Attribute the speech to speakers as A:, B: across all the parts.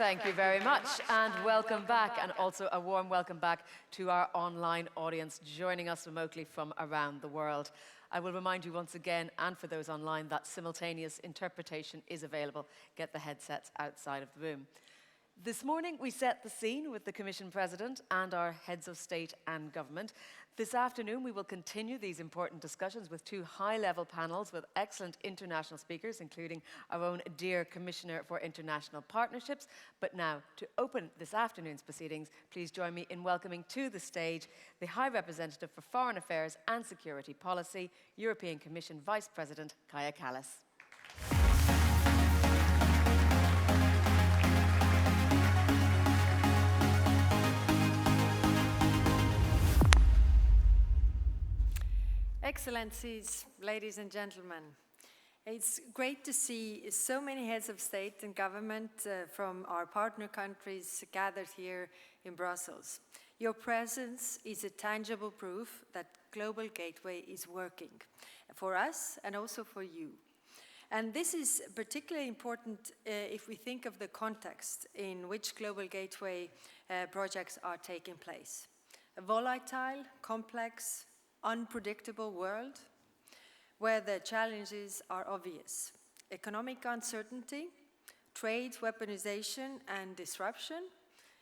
A: Thank you very much, and welcome back, and also a warm welcome back to our online audience joining us remotely from around the world. I will remind you once again, and for those online, that simultaneous interpretation is available. Get the headsets outside of the room. This morning, we set the scene with the Commission President and our heads of state and government. This afternoon, we will continue these important discussions with two high-level panels with excellent international speakers, including our own dear Commissioner for International Partnerships. But now, to open this afternoon's proceedings, please join me in welcoming to the stage the High Representative for Foreign Affairs and Security Policy, European Commission Vice President Kaja Kallas.
B: Excellencies, ladies and gentlemen, it's great to see so many heads of state and government from our partner countries gathered here in Brussels. Your presence is a tangible proof that Global Gateway is working for us and also for you. And this is particularly important if we think of the context in which Global Gateway projects are taking place. A volatile, complex, unpredictable world where the challenges are obvious. Economic uncertainty, trade weaponization and disruption,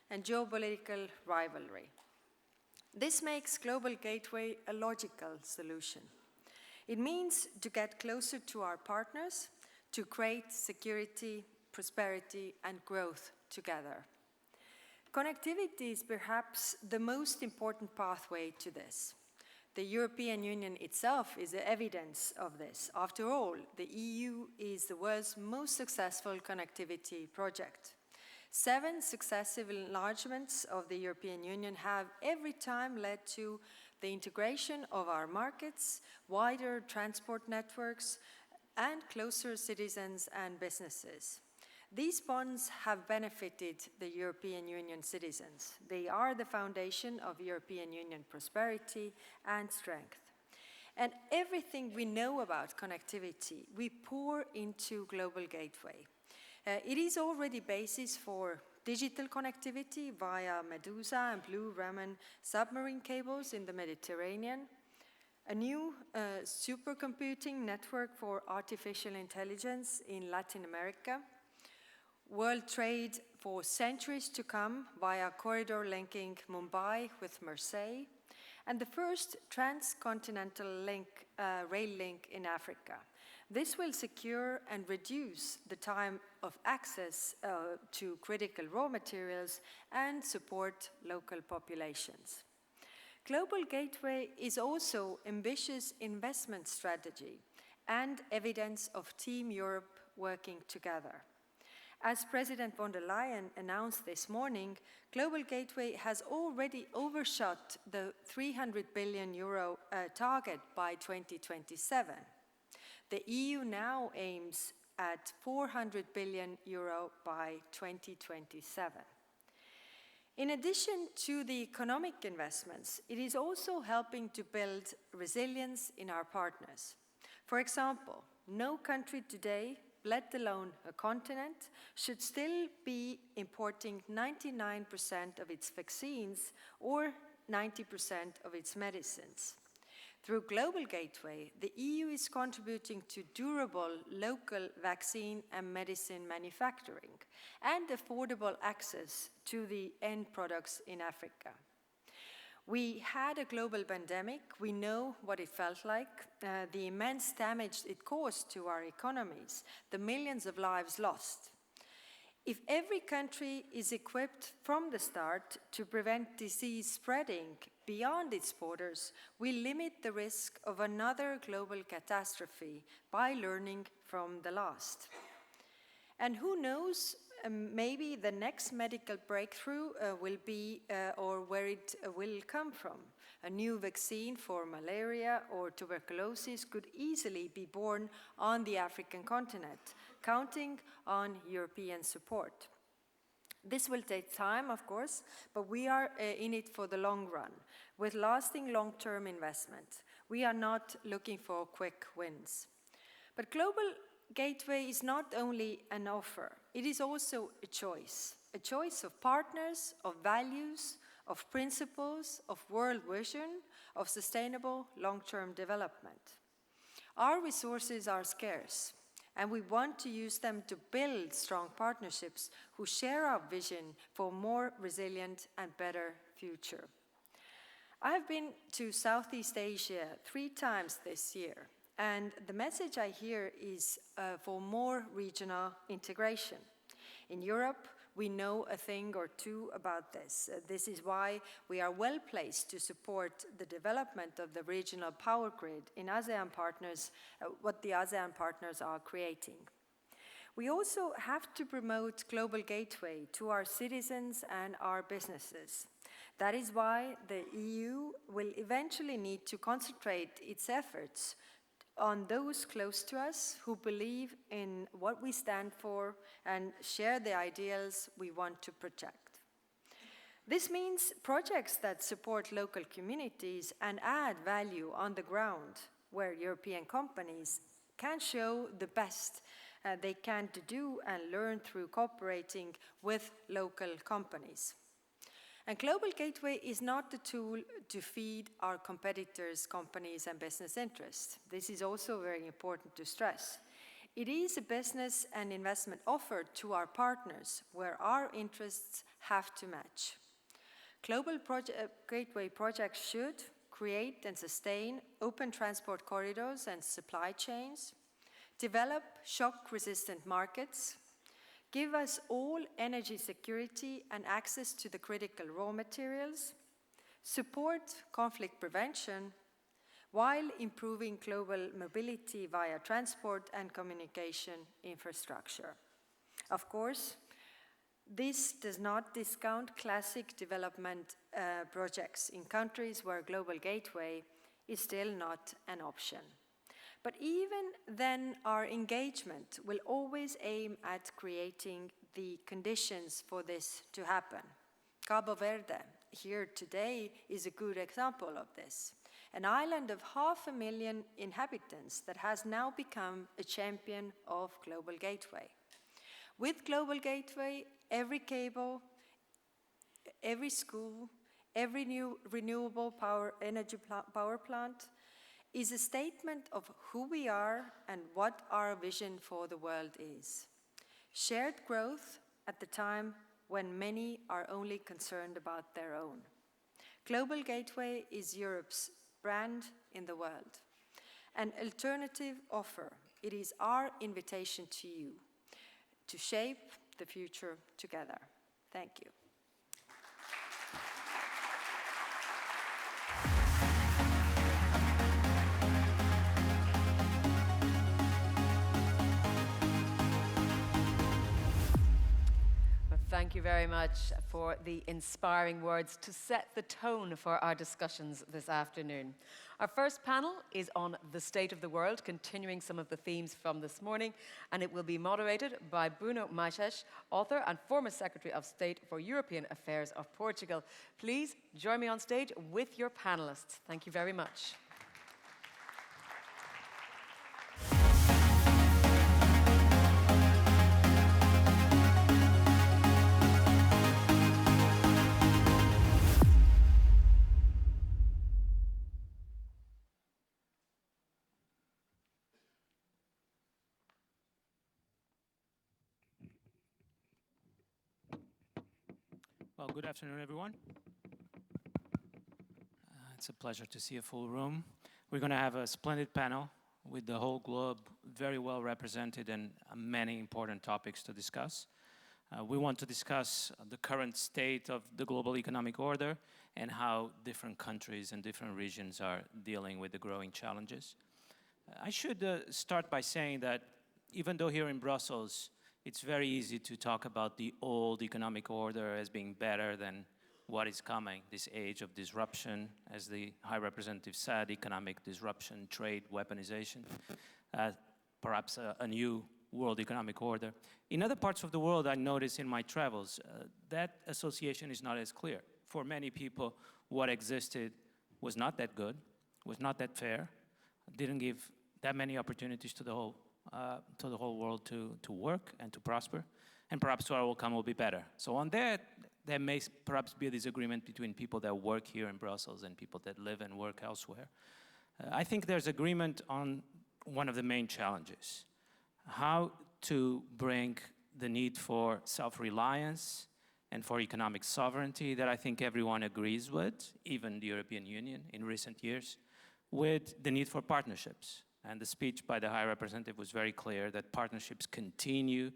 B: and geopolitical rivalry. This makes Global Gateway a logical solution. It means to get closer to our partners, to create security, prosperity, and growth together. Connectivity is perhaps the most important pathway to this. The European Union itself is the evidence of this. After all, the EU is the world's most successful connectivity project. 7 successive enlargements of the European Union have every time led to the integration of our markets, wider transport networks, and closer citizens and businesses. These bonds have benefited the European Union citizens. They are the foundation of European Union prosperity and strength. And everything we know about connectivity, we pour into Global Gateway. It is already basis for digital connectivity via Medusa and Blue Ramen submarine cables in the Mediterranean, a new supercomputing network for artificial intelligence in Latin America, world trade for centuries to come via a corridor linking Mumbai with Marseille, and the first transcontinental rail link in Africa. This will secure and reduce the time of access to critical raw materials and support local populations. Global Gateway is also ambitious investment strategy and evidence of Team Europe working together. As President von der Leyen announced this morning, Global Gateway has already overshot the €300 billion target by 2027. The EU now aims at €400 billion by 2027. In addition to the economic investments, it is also helping to build resilience in our partners. For example, no country today, let alone a continent, should still be importing 99% of its vaccines or 90% of its medicines. Through Global Gateway, the EU is contributing to durable local vaccine and medicine manufacturing and affordable access to the end products in Africa. We had a global pandemic. We know what it felt like, the immense damage it caused to our economies, the millions of lives lost. If every country is equipped from the start to prevent disease spreading beyond its borders, we limit the risk of another global catastrophe by learning from the last. And who knows, maybe the next medical breakthrough will be, or where it will come from. A new vaccine for malaria or tuberculosis could easily be born on the African continent, counting on European support. This will take time, of course, but we are in it for the long run, with lasting long-term investment. We are not looking for quick wins. But Global Gateway is not only an offer, it is also a choice of partners, of values, of principles, of world vision, of sustainable long-term development. Our resources are scarce, and we want to use them to build strong partnerships who share our vision for a more resilient and better future. I have been to Southeast Asia 3 times this year, and the message I hear is for more regional integration. In Europe, we know a thing or two about this. This is why we are well placed to support the development of the regional power grid in ASEAN partners, what the ASEAN partners are creating. We also have to promote Global Gateway to our citizens and our businesses. That is why the EU will eventually need to concentrate its efforts on those close to us who believe in what we stand for and share the ideals we want to protect. This means projects that support local communities and add value on the ground, where European companies can show the best they can to do and learn through cooperating with local companies. And Global Gateway is not the tool to feed our competitors' companies and business interests. This is also very important to stress. It is a business and investment offer to our partners where our interests have to match. Global Gateway projects should create and sustain open transport corridors and supply chains, develop shock-resistant markets, give us all energy security and access to the critical raw materials, support conflict prevention, while improving global mobility via transport and communication infrastructure. Of course, this does not discount classic development projects in countries where Global Gateway is still not an option. But even then, our engagement will always aim at creating the conditions for this to happen. Cabo Verde, here today, is a good example of this. An island of 500,000 inhabitants that has now become a champion of Global Gateway. With Global Gateway, every cable, every school, every new renewable energy power plant, is a statement of who we are and what our vision for the world is. Shared growth at the time when many are only concerned about their own. Global Gateway is Europe's brand in the world. An alternative offer. It is our invitation to you to shape the future together. Thank you.
A: Thank you very much for the inspiring words to set the tone for our discussions this afternoon. Our first panel is on the state of the world, continuing some of the themes from this morning, and it will be moderated by Bruno Maixes, author and former Secretary of State for European Affairs of Portugal. Please join me on stage with your panelists. Thank you very much.
C: Well, good afternoon, everyone. It's a pleasure to see a full room. We're going to have a splendid panel with the whole globe very well represented and many important topics to discuss. We want to discuss the current state of the global economic order and how different countries and different regions are dealing with the growing challenges. I should start by saying that even though here in Brussels, it's very easy to talk about the old economic order as being better than what is coming, this age of disruption, as the High Representative said, economic disruption, trade, weaponization, perhaps a new world economic order. In other parts of the world, I notice in my travels, that association is not as clear. For many people, what existed was not that good, was not that fair, didn't give that many opportunities to the whole to the whole world to work and to prosper, and perhaps our outcome will be better. So on that, there may perhaps be a disagreement between people that work here in Brussels and people that live and work elsewhere. I think there's agreement on one of the main challenges, how to bring the need for self-reliance and for economic sovereignty that I think everyone agrees with, even the European Union in recent years, with the need for partnerships. And the speech by the High Representative was very clear that partnerships continue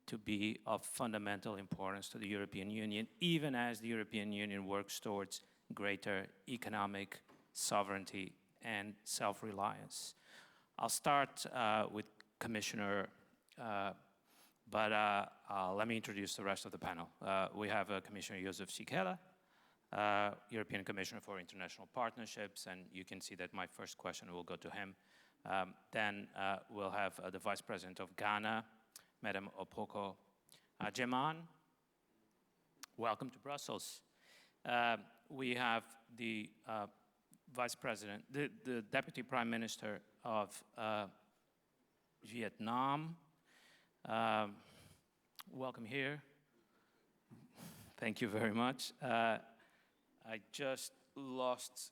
C: to be of fundamental importance to the European Union, even as the European Union works towards greater economic sovereignty and self-reliance. I'll start with Commissioner, but let me introduce the rest of the panel. We have Commissioner Jozef Sikela, European Commissioner for International Partnerships, and you can see that my first question will go to him. Then we'll have the Vice President of Ghana, Madam Opoko Ajeman. Welcome to Brussels. We have the Vice President, the Deputy Prime Minister of Vietnam. Welcome here. Thank you very much. I just lost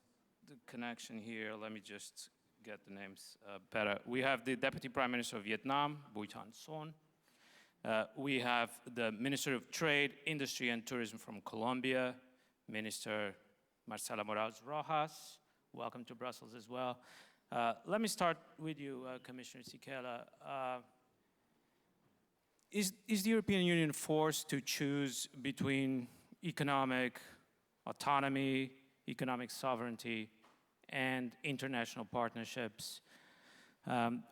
C: the connection here. Let me just get the names better. We have the Deputy Prime Minister of Vietnam, Bui Thanh Son. We have the Minister of Trade, Industry and Tourism from Colombia, Minister Marcela Morales Rojas. Welcome to Brussels as well. Let me start with you, Commissioner Sikela. Is the European Union forced to choose between economic autonomy, economic sovereignty, and international partnerships?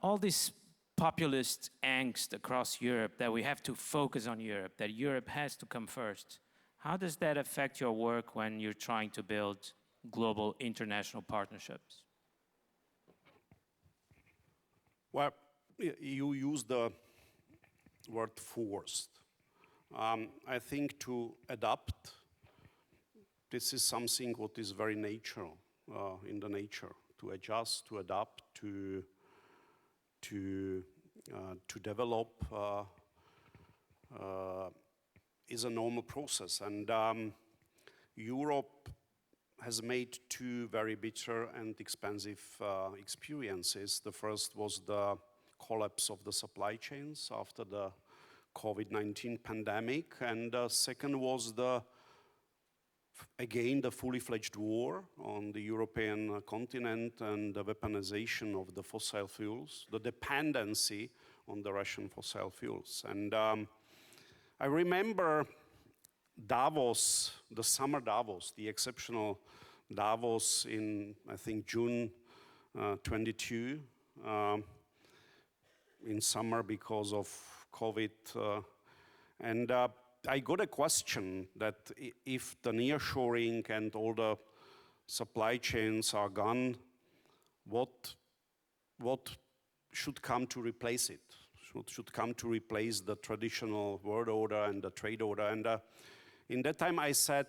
C: All this populist angst across Europe that we have to focus on Europe, that Europe has to come first. How does that affect your work when you're trying to build global international partnerships?
D: Well, you use the word forced. I think to adapt, this is something what is very natural in the nature. To adjust, to adapt, to develop is a normal process. And Europe has made two very bitter and expensive experiences. The first was the collapse of the supply chains after the COVID-19 pandemic, and the second was again the fully fledged war on the European continent and the weaponization of the fossil fuels, the dependency on the Russian fossil fuels. And I remember Davos, the summer Davos, the exceptional Davos in, I think, June 22, in summer because of COVID. And I got a question that if the nearshoring and all the supply chains are gone, what should come to replace it? Should come to replace the traditional world order and the trade order? And in that time I said,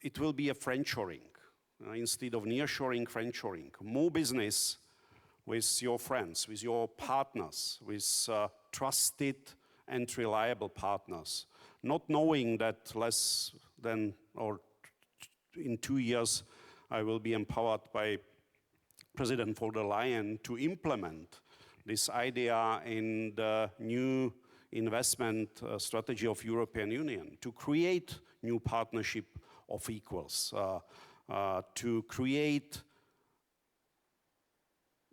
D: it will be a friendshoring. Instead of nearshoring, friendshoring. More business with your friends, with your partners, with trusted and reliable partners. Not knowing that less than, or in 2 years, I will be empowered by President von der Leyen to implement this idea in the new investment strategy of European Union, to create new partnership of equals, to create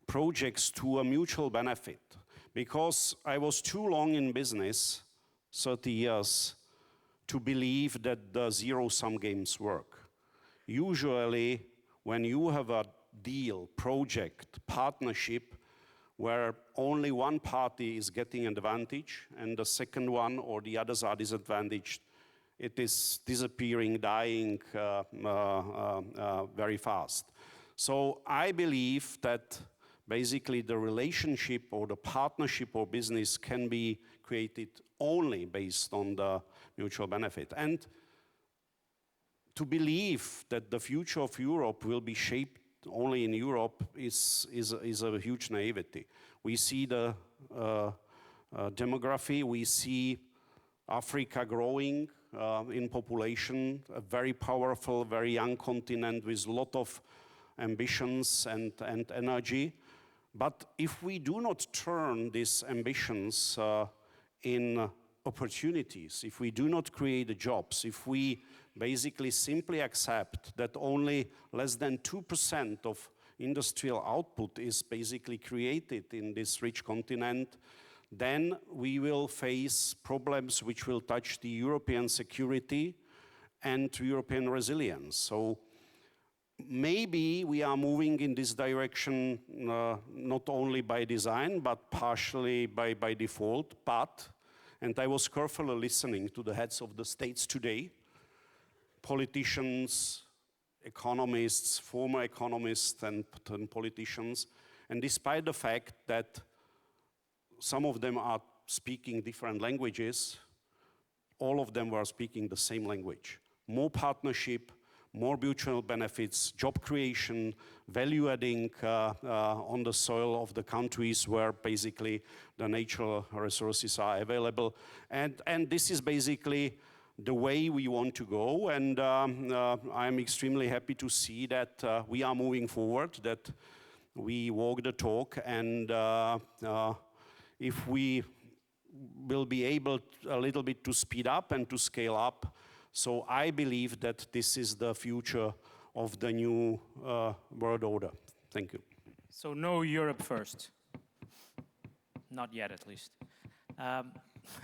D: projects to a mutual benefit. Because I was too long in business, 30 years, to believe that the zero-sum games work. Usually, when you have a deal, project, partnership, where only one party is getting an advantage and the second one or the others are disadvantaged, it is disappearing, dying very fast. So I believe that basically the relationship or the partnership or business can be created only based on the mutual benefit. And to believe that the future of Europe will be shaped only in Europe is a huge naivety. We see the demography, we see Africa growing in population, a very powerful, very young continent with a lot of ambitions and energy. But if we do not turn these ambitions in opportunities, if we do not create the jobs, if we basically simply accept that only less than 2% of industrial output is basically created in this rich continent, then we will face problems which will touch the European security and European resilience. So maybe we are moving in this direction not only by design, but partially by default. But, and I was carefully listening to the heads of the states today, politicians, economists, former economists and politicians, and despite the fact that some of them are speaking different languages, all of them were speaking the same language. More partnership, more mutual benefits, job creation, value adding on the soil of the countries where basically the natural resources are available. And this is basically the way we want to go. And I'm extremely happy to see that we are moving forward, that we walk the talk. And if we will be able a little bit to speed up and to scale up, so I believe that this is the future of the new world order. Thank you.
C: So no Europe first. Not yet, at least.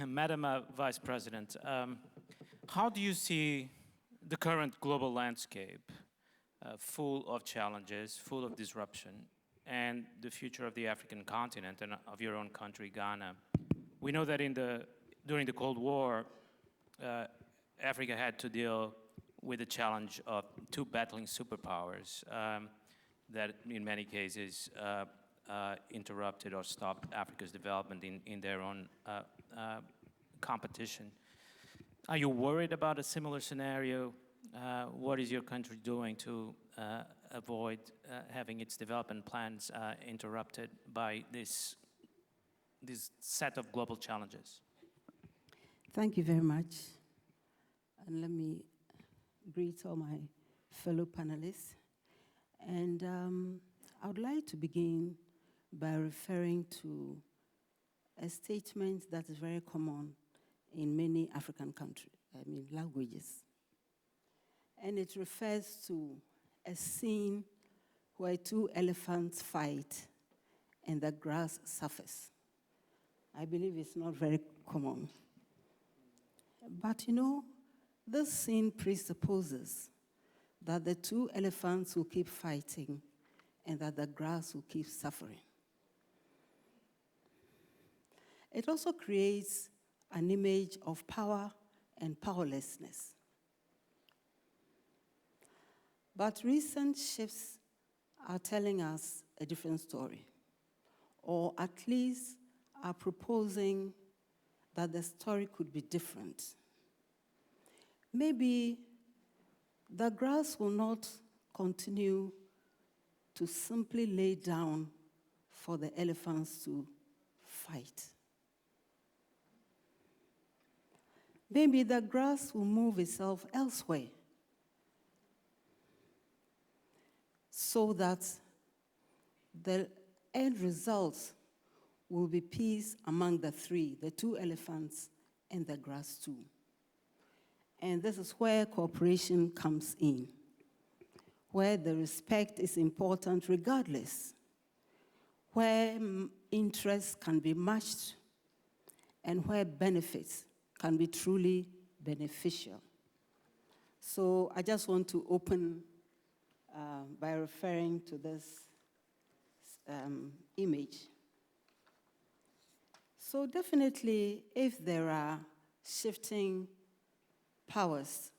C: Madam Vice President, how do you see the current global landscape, full of challenges, full of disruption, and the future of the African continent and of your own country, Ghana? We know that during the Cold War, Africa had to deal with the challenge of two battling superpowers that in many cases interrupted or stopped Africa's development in their own competition. Are you worried about a similar scenario? What is your country doing to avoid having its development plans interrupted by this set of global challenges?
E: Thank you very much. And let me greet all my fellow panelists. And I would like to begin by referring to a statement that is very common in many African countries, languages. And it refers to a scene where two elephants fight and the grass suffers. I believe it's not very common. But this scene presupposes that the two elephants will keep fighting and that the grass will keep suffering. It also creates an image of power and powerlessness. But recent shifts are telling us a different story, or at least are proposing that the story could be different. Maybe the grass will not continue to simply lay down for the elephants to fight. Maybe the grass will move itself elsewhere so that the end result will be peace among the three, the two elephants and the grass too. And this is where cooperation comes in, where the respect is important regardless, where interests can be matched, and where benefits can be truly beneficial. So I just want to open by referring to this image. So definitely, if there are shifting powers,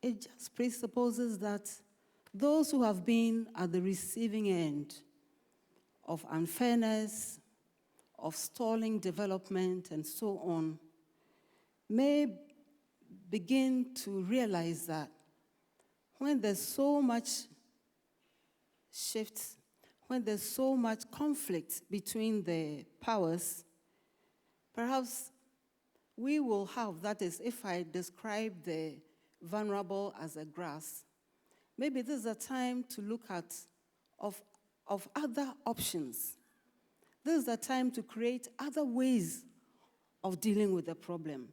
E: it just presupposes that those who have been at the receiving end of unfairness, of stalling development, and so on, may begin to realize that when there's so much shift, when there's so much conflict between the powers, perhaps we will have, that is, if I describe the vulnerable as a grass, maybe this is a time to look at of other options. This is a time to create other ways of dealing with the problem.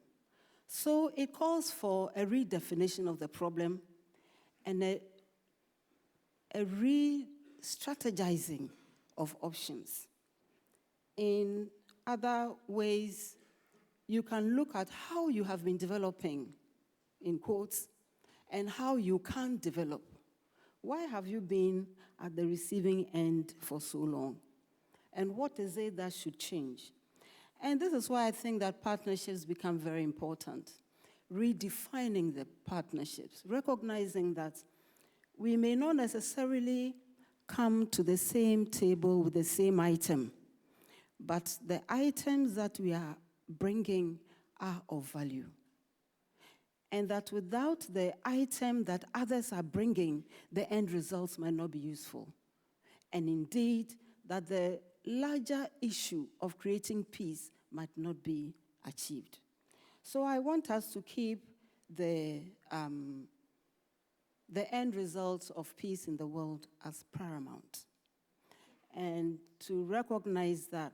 E: So it calls for a redefinition of the problem and a re-strategizing of options. In other ways, you can look at how you have been developing, in quotes, and how you can develop. Why have you been at the receiving end for so long? And what is it that should change? And this is why I think that partnerships become very important. Redefining the partnerships, recognizing that we may not necessarily come to the same table with the same item, but the items that we are bringing are of value. And that without the item that others are bringing, the end results might not be useful. And indeed, that the larger issue of creating peace might not be achieved. So I want us to keep the end results of peace in the world as paramount, and to recognize that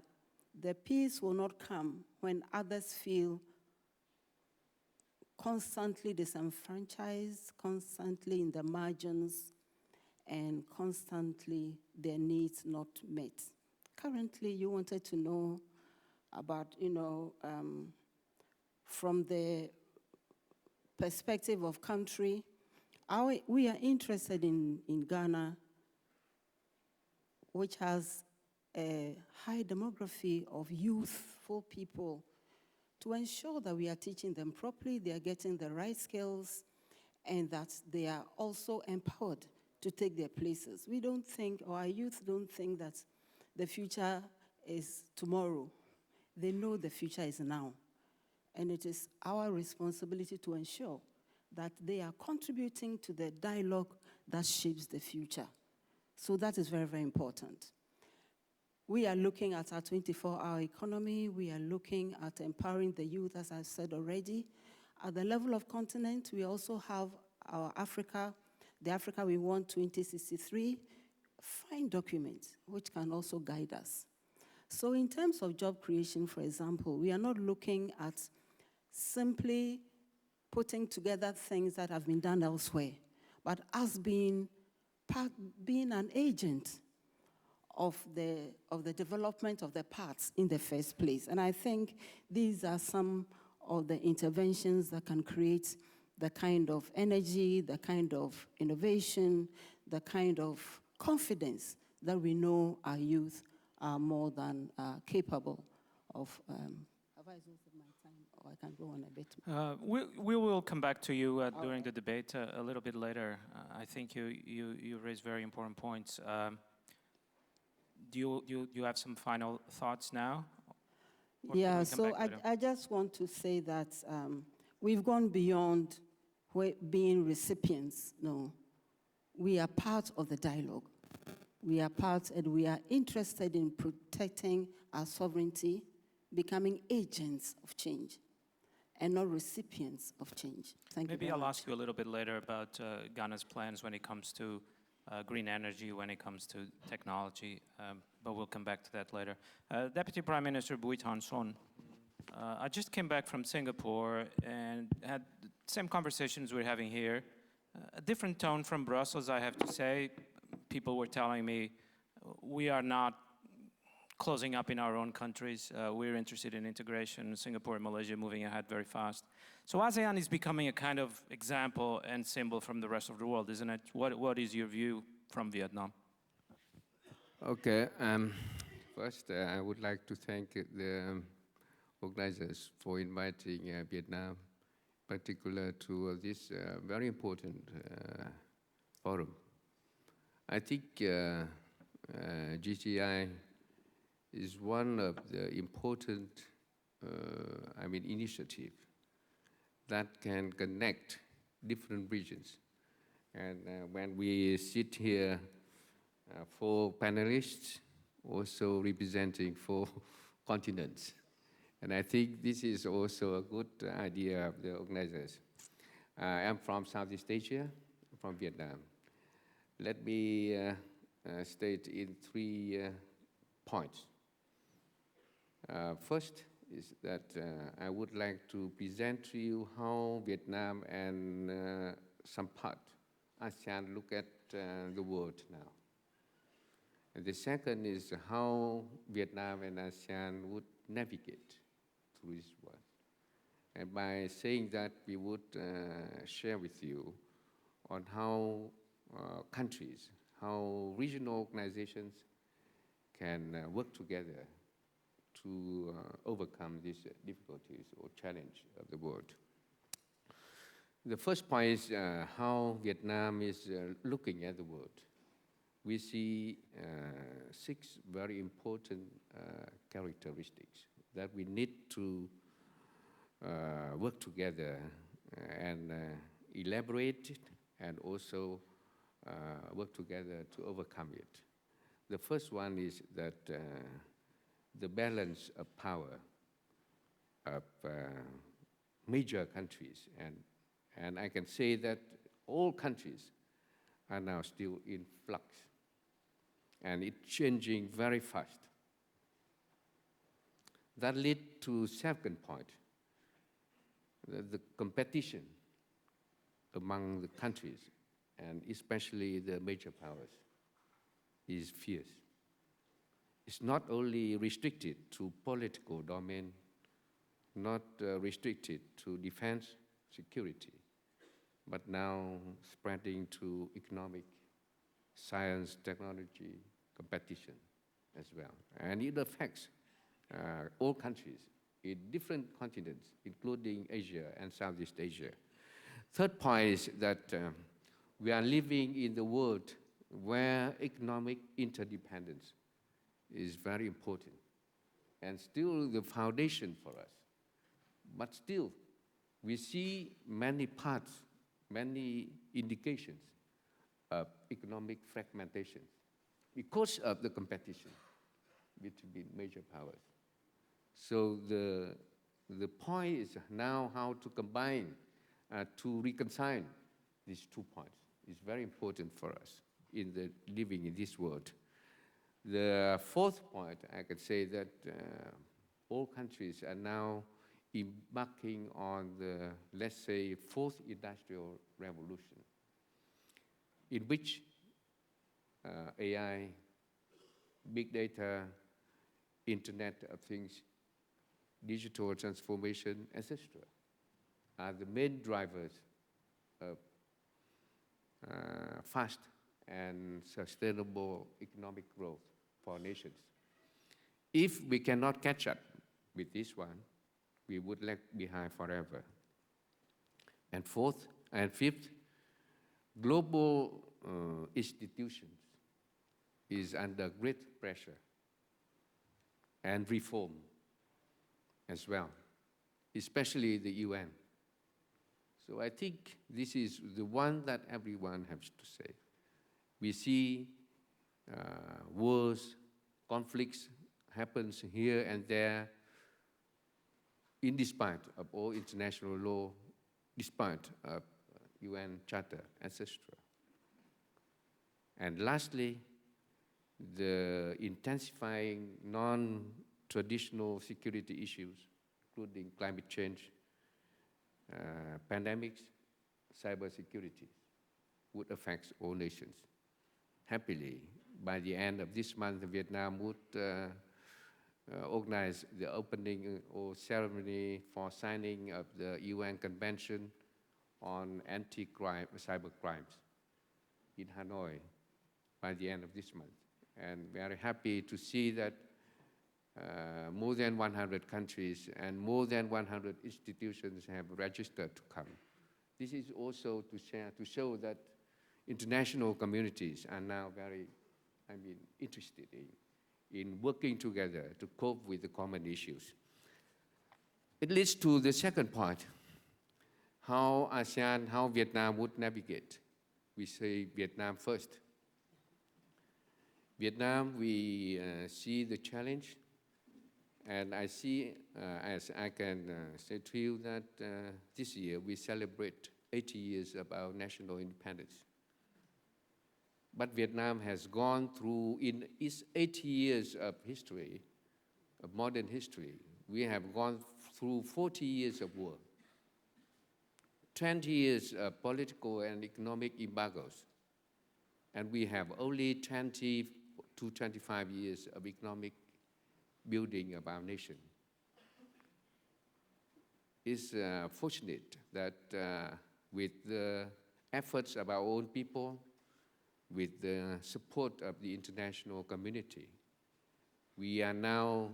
E: the peace will not come when others feel constantly disenfranchised, constantly in the margins, and constantly their needs not met. Currently, you wanted to know about, from the perspective of country, we are interested in Ghana, which has a high demography of youthful people, to ensure that we are teaching them properly, they are getting the right skills, and that they are also empowered to take their places. We don't think, or our youth don't think that the future is tomorrow. They know the future is now. And it is our responsibility to ensure that they are contributing to the dialogue that shapes the future. So that is very, very important. We are looking at our 24-hour economy. We are looking at empowering the youth, as I've said already. At the level of continent, we also have our Africa, the Africa We Want 2063, fine document, which can also guide us. So in terms of job creation, for example, we are not looking at simply putting together things that have been done elsewhere, but us being an agent of the development of the parts in the first place. And I think these are some of the interventions that can create the kind of energy, the kind of innovation, the kind of confidence that we know our youth are more than capable of. Have I exhausted my time, or I can go on a bit?
C: We will come back to you during the debate a little bit later. I think you raised very important points. Do you have some final thoughts now?
E: Yeah, so I just want to say that we've gone beyond being recipients. No, we are part of the dialogue. We are part, and we are interested in protecting our sovereignty, becoming agents of change, and not recipients of change. Thank you very much.
C: Maybe I'll ask you a little bit later about Ghana's plans when it comes to green energy, when it comes to technology, but we'll come back to that later. Deputy Prime Minister Buitan Son, I just came back from Singapore and had the same conversations we're having here. A different tone from Brussels, I have to say. People were telling me we are not closing up in our own countries. We're interested in integration. Singapore and Malaysia moving ahead very fast. So ASEAN is becoming a kind of example and symbol from the rest of the world, isn't it? What is your view from Vietnam?
F: Okay. First, I would like to thank the organizers for inviting Vietnam, in particular to this very important forum. I think GTI is one of the important, initiative that can connect different regions And when we sit here, 4 panelists, also representing 4 continents. And I think this is also a good idea of the organizers. I'm from Southeast Asia, from Vietnam. Let me state in 3 points. First is that I would like to present to you how Vietnam and some part ASEAN look at the world now. And the second is how Vietnam and ASEAN would navigate through this world. And by saying that, we would share with you on how countries, how regional organizations can work together to overcome these difficulties or challenge of the world. The first point is how Vietnam is looking at the world. We see 6 very important characteristics that we need to work together and elaborate it, and also work together to overcome it. The first one is that the balance of power of major countries, and I can say that all countries are now still in flux, and it's changing very fast. That leads to second point, the competition among the countries, and especially the major powers, is fierce. It's not only restricted to political domain, not restricted to defense, security, but now spreading to economic, science, technology, competition as well. And it affects all countries in different continents, including Asia and Southeast Asia. Third point is that we are living in the world where economic interdependence is very important and still the foundation for us. But still, we see many parts, many indications of economic fragmentation because of the competition between major powers. So the point is now how to combine, to reconcile these 2 points. It's very important for us in the living in this world. The fourth point, I could say that all countries are now embarking on the, let's say, 4th industrial revolution, in which AI, big data, Internet of Things, digital transformation, etc., are the main drivers of fast and sustainable economic growth for nations. If we cannot catch up with this one, we would lag behind forever. And fourth and fifth, global institutions is under great pressure and reform as well, especially the UN. So I think this is the one that everyone has to say. We see wars, conflicts happens here and there, in despite of all international law, despite of UN Charter, etc. And lastly, the intensifying non-traditional security issues, including climate change, pandemics, cybersecurity, would affect all nations. Happily, by the end of this month, Vietnam would organize the opening or ceremony for signing of the UN Convention on Anti-Crime, Cyber Crimes in Hanoi by the end of this month. And we are happy to see that more than 100 countries and more than 100 institutions have registered to come. This is also to show that international communities are now very, interested in working together to cope with the common issues. It leads to the second part, how ASEAN, how Vietnam would navigate. we say Vietnam first. Vietnam, we see the challenge, and I see, as I can say to you, that this year we celebrate 80 years of our national independence. But Vietnam has gone through, in its 80 years of history, of modern history, we have gone through 40 years of war, 20 years of political and economic embargoes, and we have only 20 to 25 years of economic building of our nation. It's fortunate that with the efforts of our own people, with the support of the international community, we are now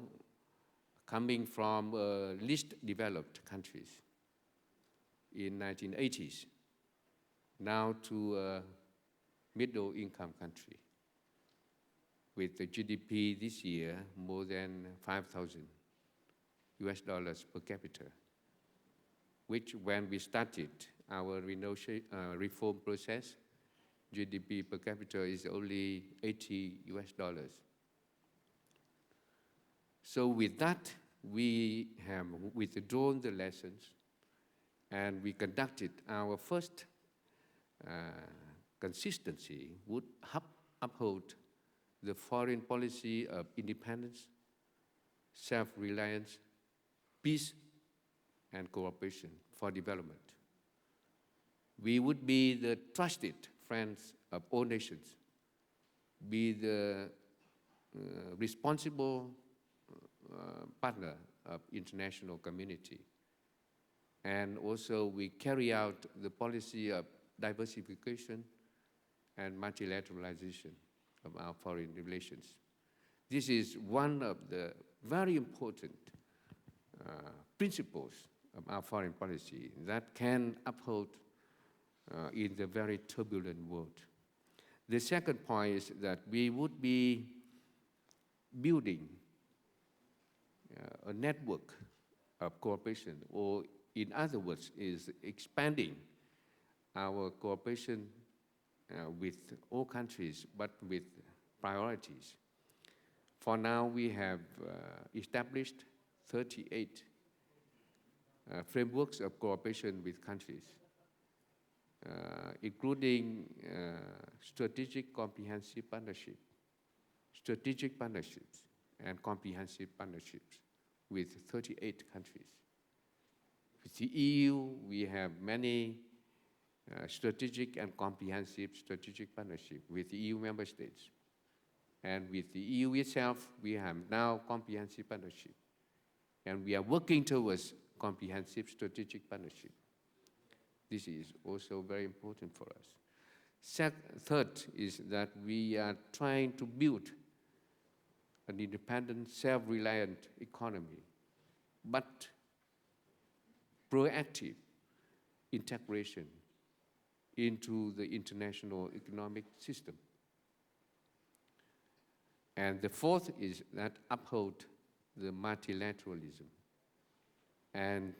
F: coming from least developed countries in 1980s, now to a middle income country, with the GDP this year more than 5,000 US dollars per capita, which when we started our reform process, GDP per capita is only 80 US dollars. So with that, we have withdrawn the lessons, and we conducted our first consistency would uphold the foreign policy of independence, self-reliance, peace, and cooperation for development. We would be the trusted friends of all nations, be the responsible partner of international community. And also we carry out the policy of diversification and multilateralization of our foreign relations. This is one of the very important principles of our foreign policy that can uphold in the very turbulent world. The second point is that we would be building a network of cooperation, or in other words, is expanding our cooperation with all countries, but with priorities. For now, we have established 38 frameworks of cooperation with countries, including strategic comprehensive partnership, strategic partnerships, and comprehensive partnerships with 38 countries. With the EU, we have many strategic and comprehensive strategic partnership with the EU member states. And with the EU itself, we have now comprehensive partnership. And we are working towards comprehensive strategic partnership. This is also very important for us. Third is that we are trying to build an independent, self-reliant economy, but proactive integration into the international economic system. And the fourth is that uphold the multilateralism and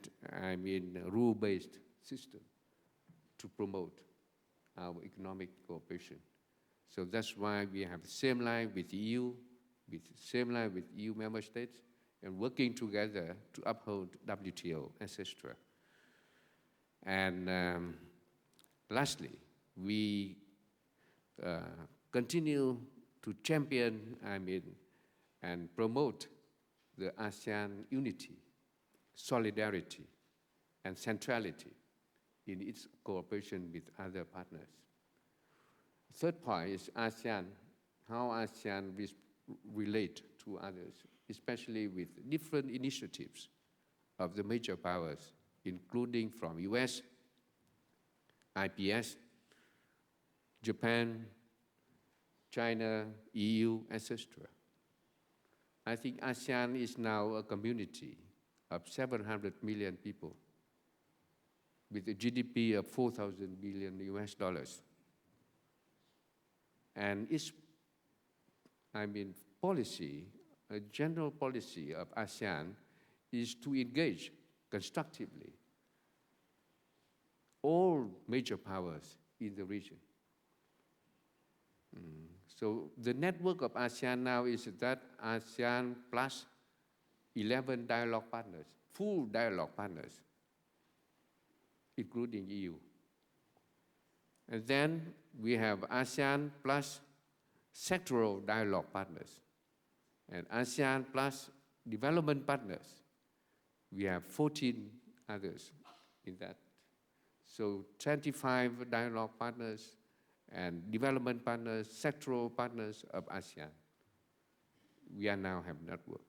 F: rule-based system to promote our economic cooperation. So that's why we have the same line with the EU, with the same line with EU member states, and working together to uphold WTO, etc. And lastly, we continue to champion, and promote the ASEAN unity, solidarity, and centrality in its cooperation with other partners. Third point is ASEAN, how ASEAN relate to others, especially with different initiatives of the major powers, including from US, IPS, Japan, China, EU, etc. I think ASEAN is now a community of 700 million people with a GDP of 4,000 billion US dollars. And its, policy, a general policy of ASEAN is to engage constructively all major powers in the region, So the network of ASEAN now is that ASEAN plus 11 dialogue partners, full dialogue partners, including EU. And then we have ASEAN plus sectoral dialogue partners, and ASEAN plus development partners. We have 14 others in that. So 25 dialogue partners and development partners, sectoral partners of ASEAN. We are now have network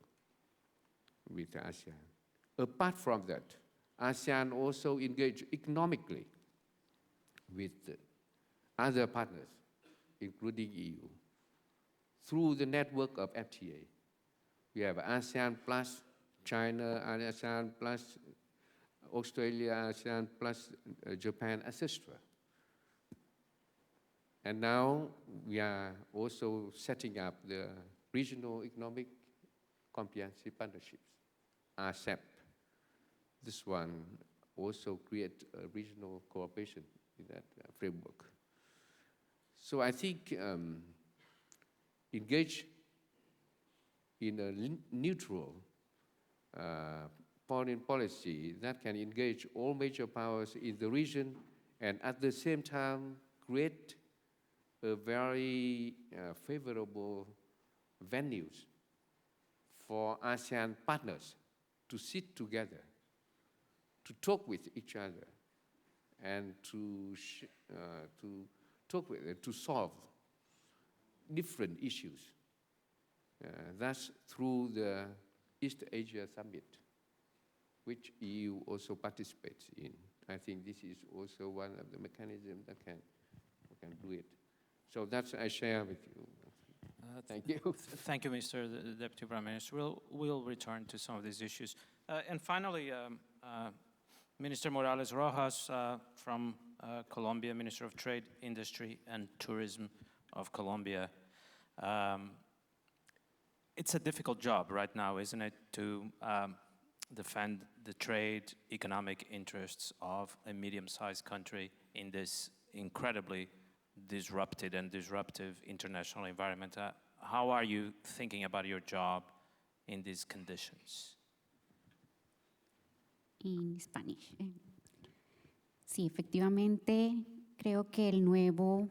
F: with ASEAN. Apart from that, ASEAN also engage economically with other partners, including EU, through the network of FTA. We have ASEAN plus China, ASEAN plus Australia, ASEAN plus Japan, etc. And now we are also setting up the Regional Economic Comprehensive Partnerships, RCEP. This one also create a regional cooperation in that framework. So I think engage in a neutral foreign policy that can engage all major powers in the region and at the same time create a very favorable venues for ASEAN partners to sit together, to talk with each other, and to talk with to solve different issues. That's through the East Asia Summit, which EU also participates in. I think this is also one of the mechanisms that can do it. So that's I share with you. Thank you.
C: Thank you, Mr. the Deputy Prime Minister. We'll return to some of these issues. And finally, Minister Morales Rojas from Colombia, Minister of Trade, Industry and Tourism of Colombia. It's a difficult job right now, isn't it, to defend the trade, economic interests of a medium-sized country in this incredibly disrupted and disruptive international environment. How are you thinking about your job in these conditions?
G: In Spanish. Sí, efectivamente, creo que el nuevo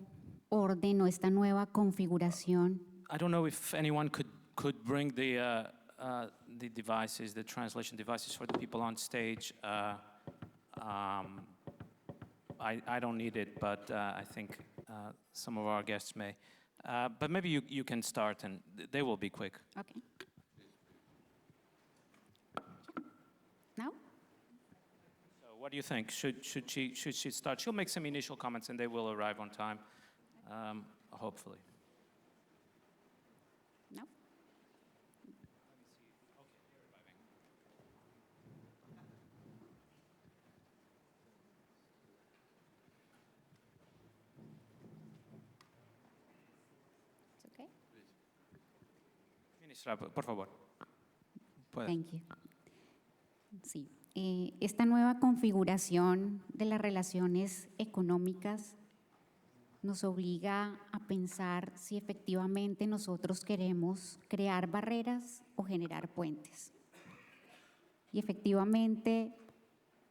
G: orden o esta nueva configuración.
C: I don't know if anyone could bring the devices, the translation devices for the people on stage. I don't need it, but I think some of our guests may. But maybe you can start, and they will be quick.
G: Okay. Now?
C: So what do you think? Should she start? She'll make some initial comments, and they will arrive on time, hopefully.
G: No? It's okay?
C: Ministra, por favor. Puede.
G: Thank you. Sí, esta nueva configuración de las relaciones económicas nos obliga a pensar si efectivamente nosotros queremos crear barreras o generar puentes. Y efectivamente,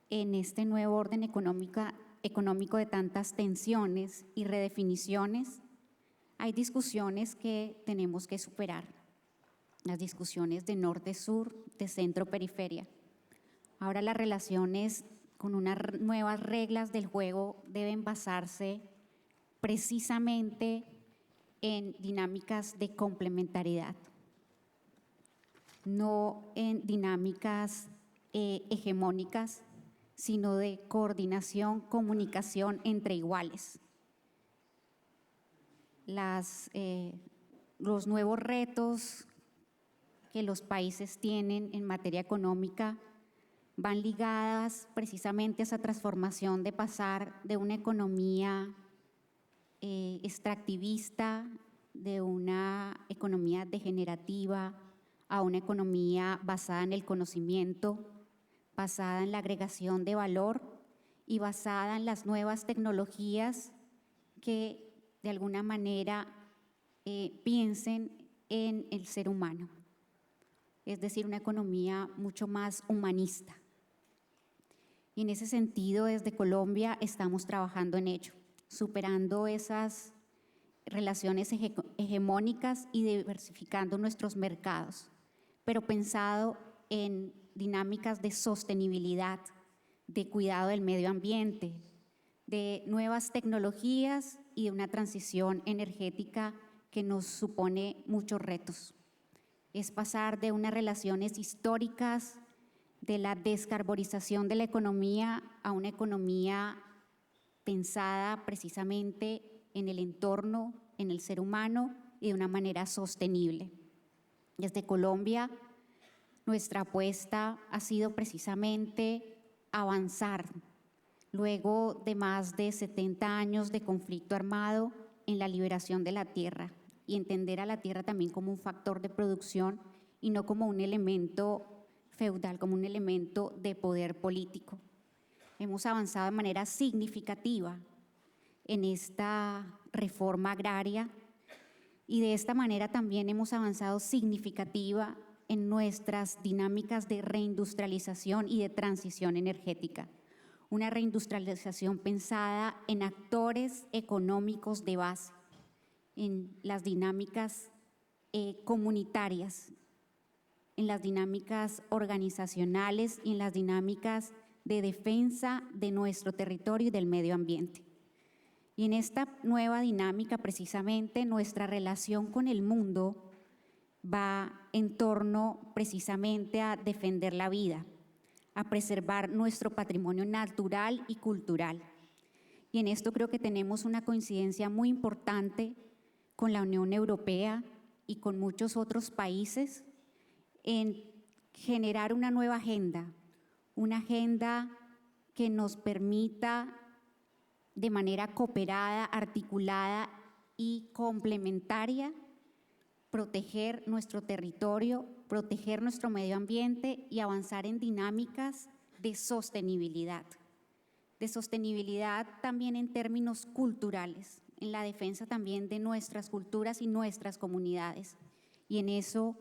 G: en este nuevo orden económico de tantas tensiones y redefiniciones, hay discusiones que tenemos que superar. Las discusiones de norte-sur, de centro-periferia. Ahora las relaciones con unas nuevas reglas del juego deben basarse precisamente en dinámicas de complementariedad, no en dinámicas hegemónicas, sino de coordinación, comunicación entre iguales. Los nuevos retos que los países tienen en materia económica van ligadas precisamente a esa transformación de pasar de una economía extractivista, de una economía degenerativa, a una economía basada en el conocimiento, basada en la agregación de valor y basada en las nuevas tecnologías que de alguna manera piensen en el ser humano, es decir, una economía mucho más humanista. Y en ese sentido, desde Colombia estamos trabajando en ello, superando esas relaciones hegemónicas y diversificando nuestros mercados, pero pensado en dinámicas de sostenibilidad, de cuidado del medio ambiente, de nuevas tecnologías y de una transición energética que nos supone muchos retos. Es pasar de unas relaciones históricas de la descarbonización de la economía a una economía pensada precisamente en el entorno, en el ser humano y de una manera sostenible. Desde Colombia, nuestra apuesta ha sido precisamente avanzar, luego de más de 70 años de conflicto armado, en la liberación de la tierra y entender a la tierra también como un factor de producción y no como un elemento feudal, como un elemento de poder político. Hemos avanzado de manera significativa en esta reforma agraria y de esta manera también hemos avanzado significativa en nuestras dinámicas de reindustrialización y de transición energética. Una reindustrialización pensada en actores económicos de base, en las dinámicas comunitarias, en las dinámicas organizacionales y en las dinámicas de defensa de nuestro territorio y del medio ambiente. Y en esta nueva dinámica, precisamente, nuestra relación con el mundo va en torno precisamente a defender la vida, a preservar nuestro patrimonio natural y cultural. Y en esto creo que tenemos una coincidencia muy importante con la Unión Europea y con muchos otros países en generar una nueva agenda, una agenda que nos permita de manera cooperada, articulada y complementaria proteger nuestro territorio, proteger nuestro medio ambiente y avanzar en dinámicas de sostenibilidad también en términos culturales, en la defensa también de nuestras culturas y nuestras comunidades. Y en eso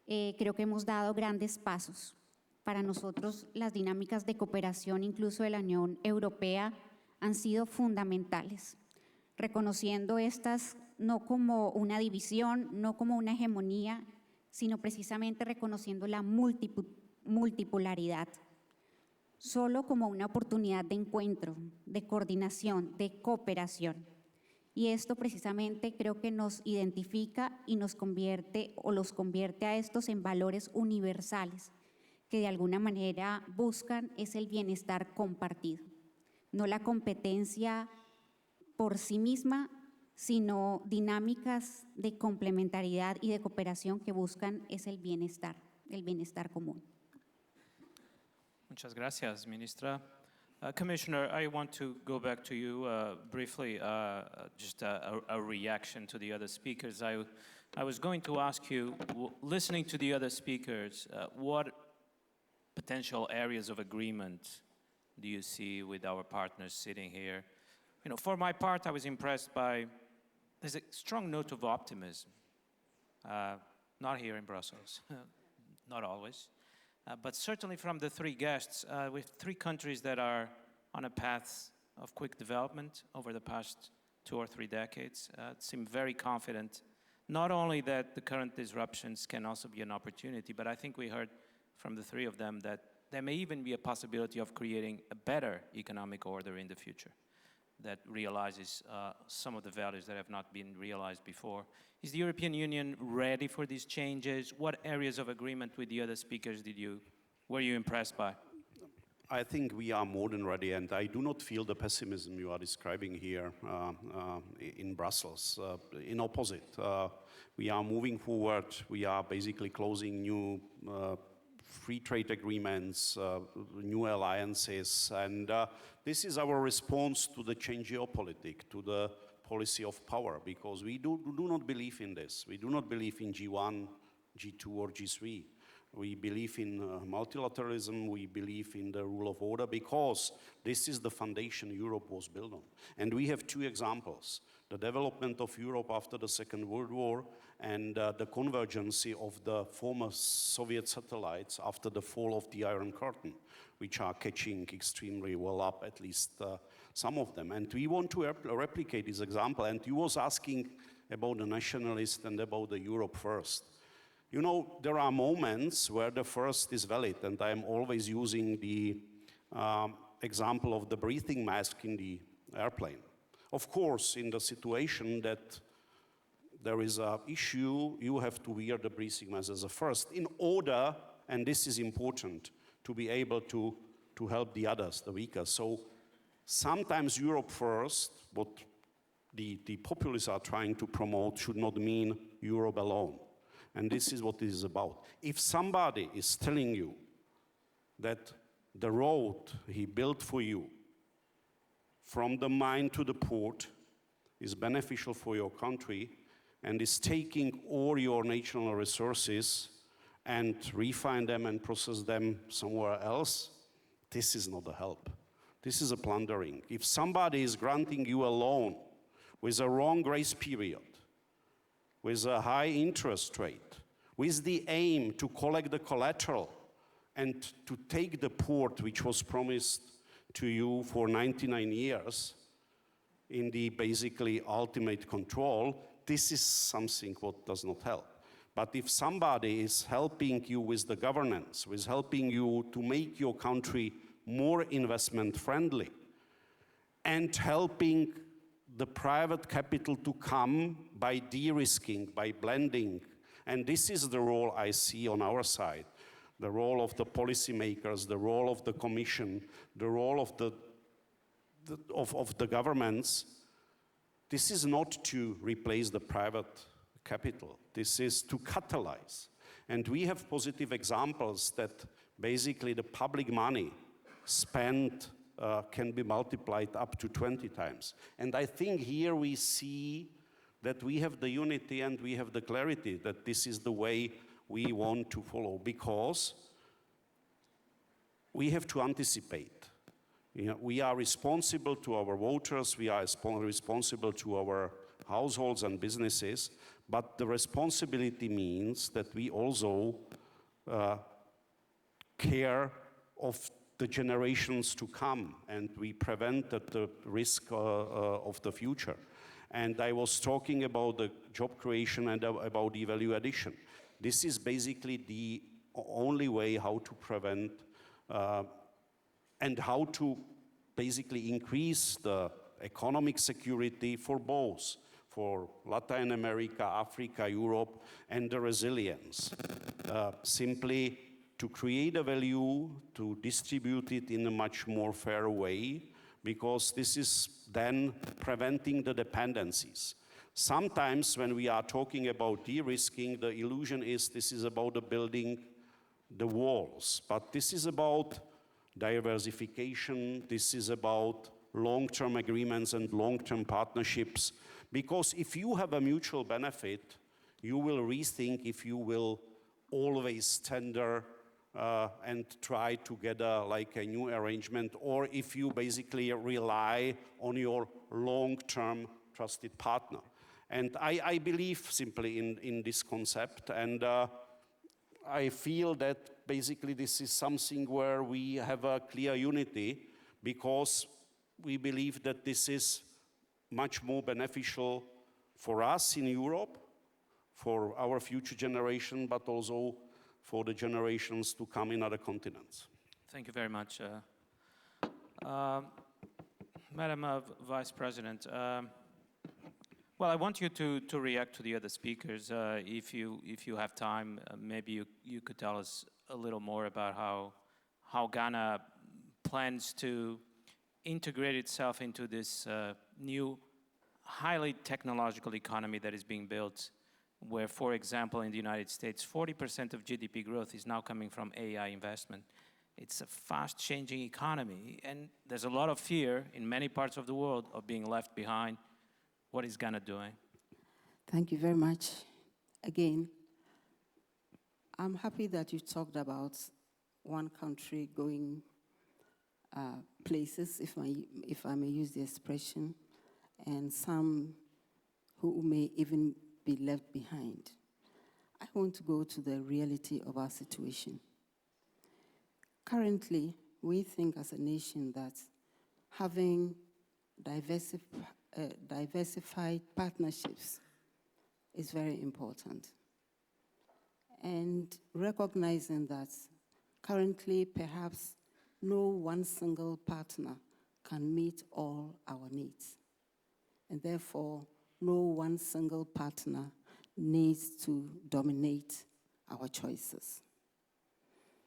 G: creo que hemos dado grandes pasos. Para nosotros las dinámicas de cooperación, incluso de la Unión Europea, han sido fundamentales, reconociendo estas no como una división, no como una hegemonía, sino precisamente reconociendo la multipolaridad, solo como una oportunidad de encuentro, de coordinación, de cooperación. Y esto precisamente creo que nos identifica y nos convierte o los convierte a estos en valores universales que de alguna manera buscan es el bienestar compartido, no la competencia por sí misma, sino dinámicas de complementariedad y de cooperación que buscan es el bienestar común.
C: Muchas gracias, Ministra. Commissioner, I want to go back to you briefly, just a reaction to the other speakers. I was going to ask you, listening to the other speakers, what potential areas of agreement do you see with our partners sitting here? You know, for my part, I was impressed by, there's a strong note of optimism, not here in Brussels, not always. But certainly from the three guests, with three countries that are on a path of quick development over the past 2 or 3 decades, seem very confident, not only that the current disruptions can also be an opportunity, but I think we heard from the three of them that there may even be a possibility of creating a better economic order in the future that realizes some of the values that have not been realized before. Is the European Union ready for these changes? What areas of agreement with the other speakers were you impressed by?
D: I think we are more than ready, and I do not feel the pessimism you are describing here in Brussels. In opposite, we are moving forward. We are basically closing new free trade agreements, new alliances, and this is our response to the change geopolitics, to the policy of power, because we do not believe in this. We do not believe in G1, G2, or G3. We believe in multilateralism, we believe in the rule of order, because this is the foundation Europe was built on. And we have 2 examples. the development of Europe after the Second World War, and the convergence of the former Soviet satellites after the fall of the Iron Curtain, which are catching extremely well up, at least some of them. And we want to replicate this example. And you was asking about the nationalist and about the Europe first. You know, there are moments where the first is valid, and I am always using the example of the breathing mask in the airplane. Of course, in the situation that there is an issue, you have to wear the breathing mask as a first in order, and this is important, to be able to help the others, the weaker. So sometimes Europe first, what the populists are trying to promote, should not mean Europe alone. And this is what it is about. If somebody is telling you that the road he built for you from the mine to the port is beneficial for your country and is taking all your natural resources and refine them and process them somewhere else, this is not a help. This is a plundering. If somebody is granting you a loan with a wrong grace period, with a high interest rate, with the aim to collect the collateral and to take the port which was promised to you for 99 years in the basically ultimate control, this is something what does not help. But if somebody is helping you with the governance, with helping you to make your country more investment friendly, and helping the private capital to come by de-risking, by blending, and this is the role I see on our side, the role of the policymakers, the role of the Commission, the role of the governments. This is not to replace the private capital. This is to catalyze. And we have positive examples that basically the public money spent can be multiplied up to 20 times. And I think here we see that we have the unity and we have the clarity that this is the way we want to follow, because we have to anticipate. You know, we are responsible to our voters, we are responsible to our households and businesses, but the responsibility means that we also care of the generations to come, and we prevent the risk of the future. And I was talking about the job creation and about the value addition. This is basically the only way how to prevent and how to basically increase the economic security for both, for Latin America, Africa, Europe, and the resilience. Simply to create a value, to distribute it in a much more fair way, because this is then preventing the dependencies. Sometimes when we are talking about de-risking, the illusion is this is about building the walls, but this is about diversification, this is about long-term agreements and long-term partnerships, because if you have a mutual benefit, you will rethink if you will always tender and try to get a new arrangement, or if you basically rely on your long-term trusted partner. And I believe simply in this concept, and I feel that basically this is something where we have a clear unity, because we believe that this is much more beneficial for us in Europe, for our future generation, but also for the generations to come in other continents.
C: Thank you very much. Madam Vice President, well, I want you to react to the other speakers. If you have time, maybe you could tell us a little more about how Ghana plans to integrate itself into this new, highly technological economy that is being built, where, for example, in the United States, 40% of GDP growth is now coming from AI investment. It's a fast-changing economy, and there's a lot of fear in many parts of the world of being left behind. What is Ghana doing?
E: Thank you very much. Again, I'm happy that you talked about one country going places, if I may use the expression, and some who may even be left behind. I want to go to the reality of our situation. Currently, we think as a nation that having diversified partnerships is very important. And recognizing that currently perhaps no one single partner can meet all our needs. And therefore, no one single partner needs to dominate our choices.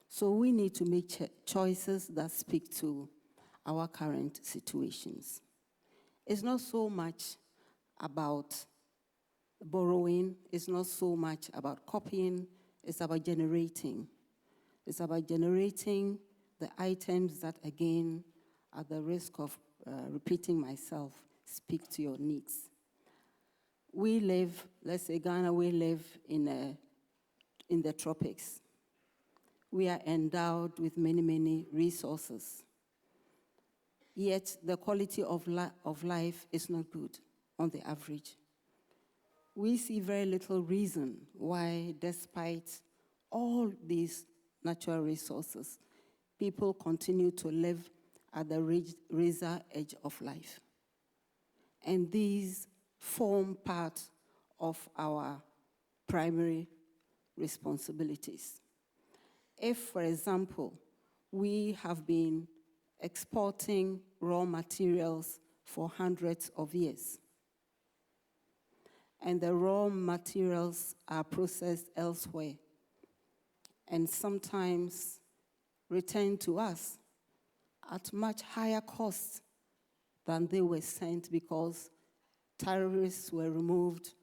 E: So we need to make choices that speak to our current situations. It's not so much about borrowing, it's not so much about copying, it's about generating. It's about generating the items that, again, at the risk of repeating myself, speak to your needs. We live, let's say Ghana, we live in the tropics. We are endowed with many, many resources. Yet the quality of life is not good on the average. We see very little reason why, despite all these natural resources, people continue to live at the razor edge of life. And these form part of our primary responsibilities. If, for example, we have been exporting raw materials for hundreds of years, and the raw materials are processed elsewhere, and sometimes returned to us at much higher cost than they were sent because tariffs were removed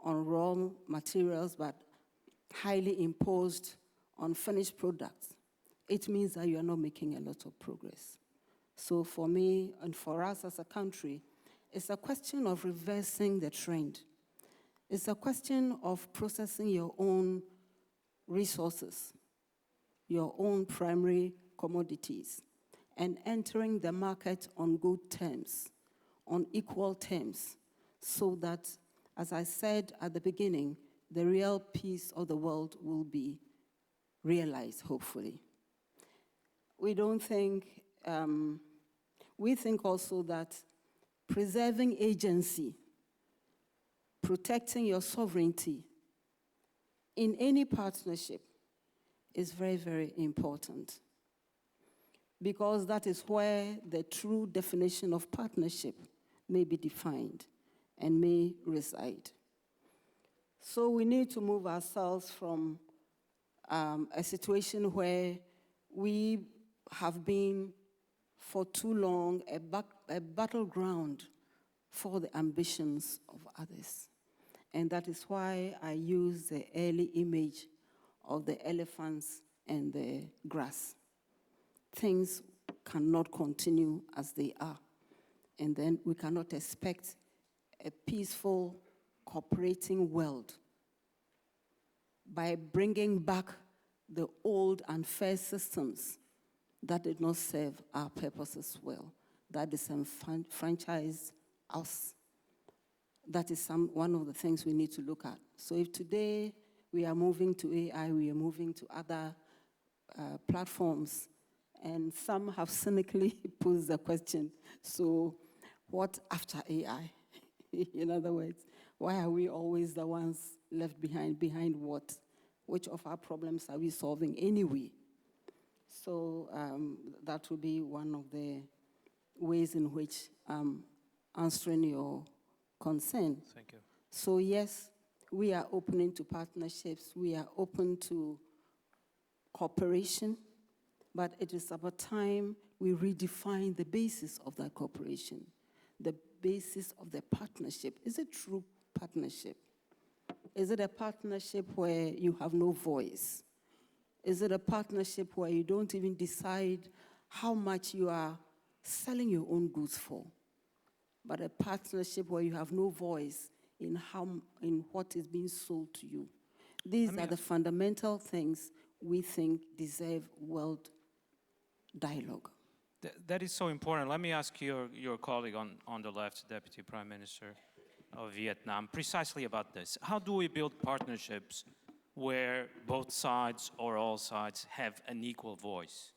E: on raw materials but highly imposed on finished products, it means that you are not making a lot of progress. So for me and for us as a country, it's a question of reversing the trend. It's a question of processing your own resources, your own primary commodities, and entering the market on good terms, on equal terms, so that, as I said at the beginning, the real peace of the world will be realized, hopefully. We think also that preserving agency, protecting your sovereignty in any partnership is very, very important, because that is where the true definition of partnership may be defined and may reside. So we need to move ourselves from a situation where we have been for too long a battleground for the ambitions of others. And that is why I use the early image of the elephants and the grass. Things cannot continue as they are. And then we cannot expect a peaceful, cooperating world by bringing back the old unfair systems that did not serve our purposes well, that disenfranchised us. That is one of the things we need to look at. So if today we are moving to AI, we are moving to other platforms, and some have cynically posed the question, so what after AI? In other words, why are we always the ones left behind? Behind what? Which of our problems are we solving anyway? So that will be one of the ways in which I'm answering your concern.
C: Thank you.
E: So yes, we are opening to partnerships. We are open to cooperation, but it is about time we redefine the basis of that cooperation, the basis of the partnership. Is it true partnership? Is it a partnership where you have no voice? Is it a partnership where you don't even decide how much you are selling your own goods for? But a partnership where you have no voice in what is being sold to you. These are the fundamental things we think deserve world dialogue.
C: That is so important. Let me ask your colleague on the left, Deputy Prime Minister. of Vietnam precisely about this. How do we build partnerships where both sides or all sides have an equal voice?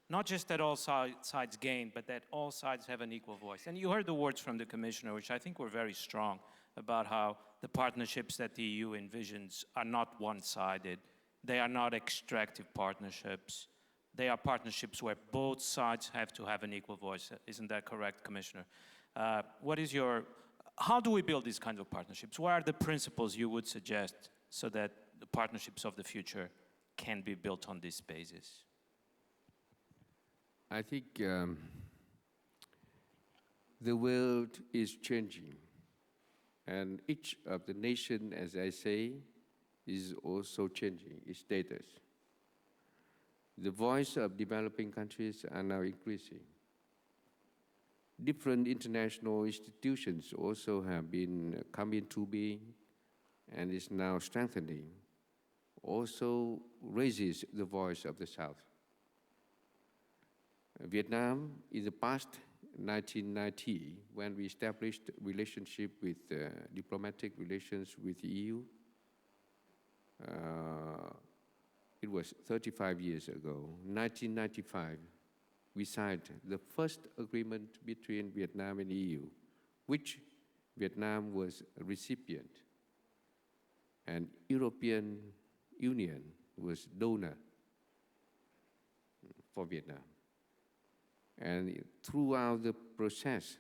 C: Not just that all sides gain, but that all sides have an equal voice. And you heard the words from the Commissioner, which I think were very strong, about how the partnerships that the EU envisions are not one-sided. They are not extractive partnerships. They are partnerships where both sides have to have an equal voice. Isn't that correct, Commissioner? How do we build these kinds of partnerships? What are the principles you would suggest so that the partnerships of the future can be built on this basis?
F: I think the world is changing, and each of the nation, as I say, is also changing its status. The voice of developing countries are now increasing. Different international institutions also have been come into being and is now strengthening, also raises the voice of the South. Vietnam, in the past 1990, when we established relationship with diplomatic relations with the EU, it was 35 years ago, 1995, we signed the first agreement between Vietnam and the EU, which Vietnam was a recipient, and European Union was donor for Vietnam. And throughout the process,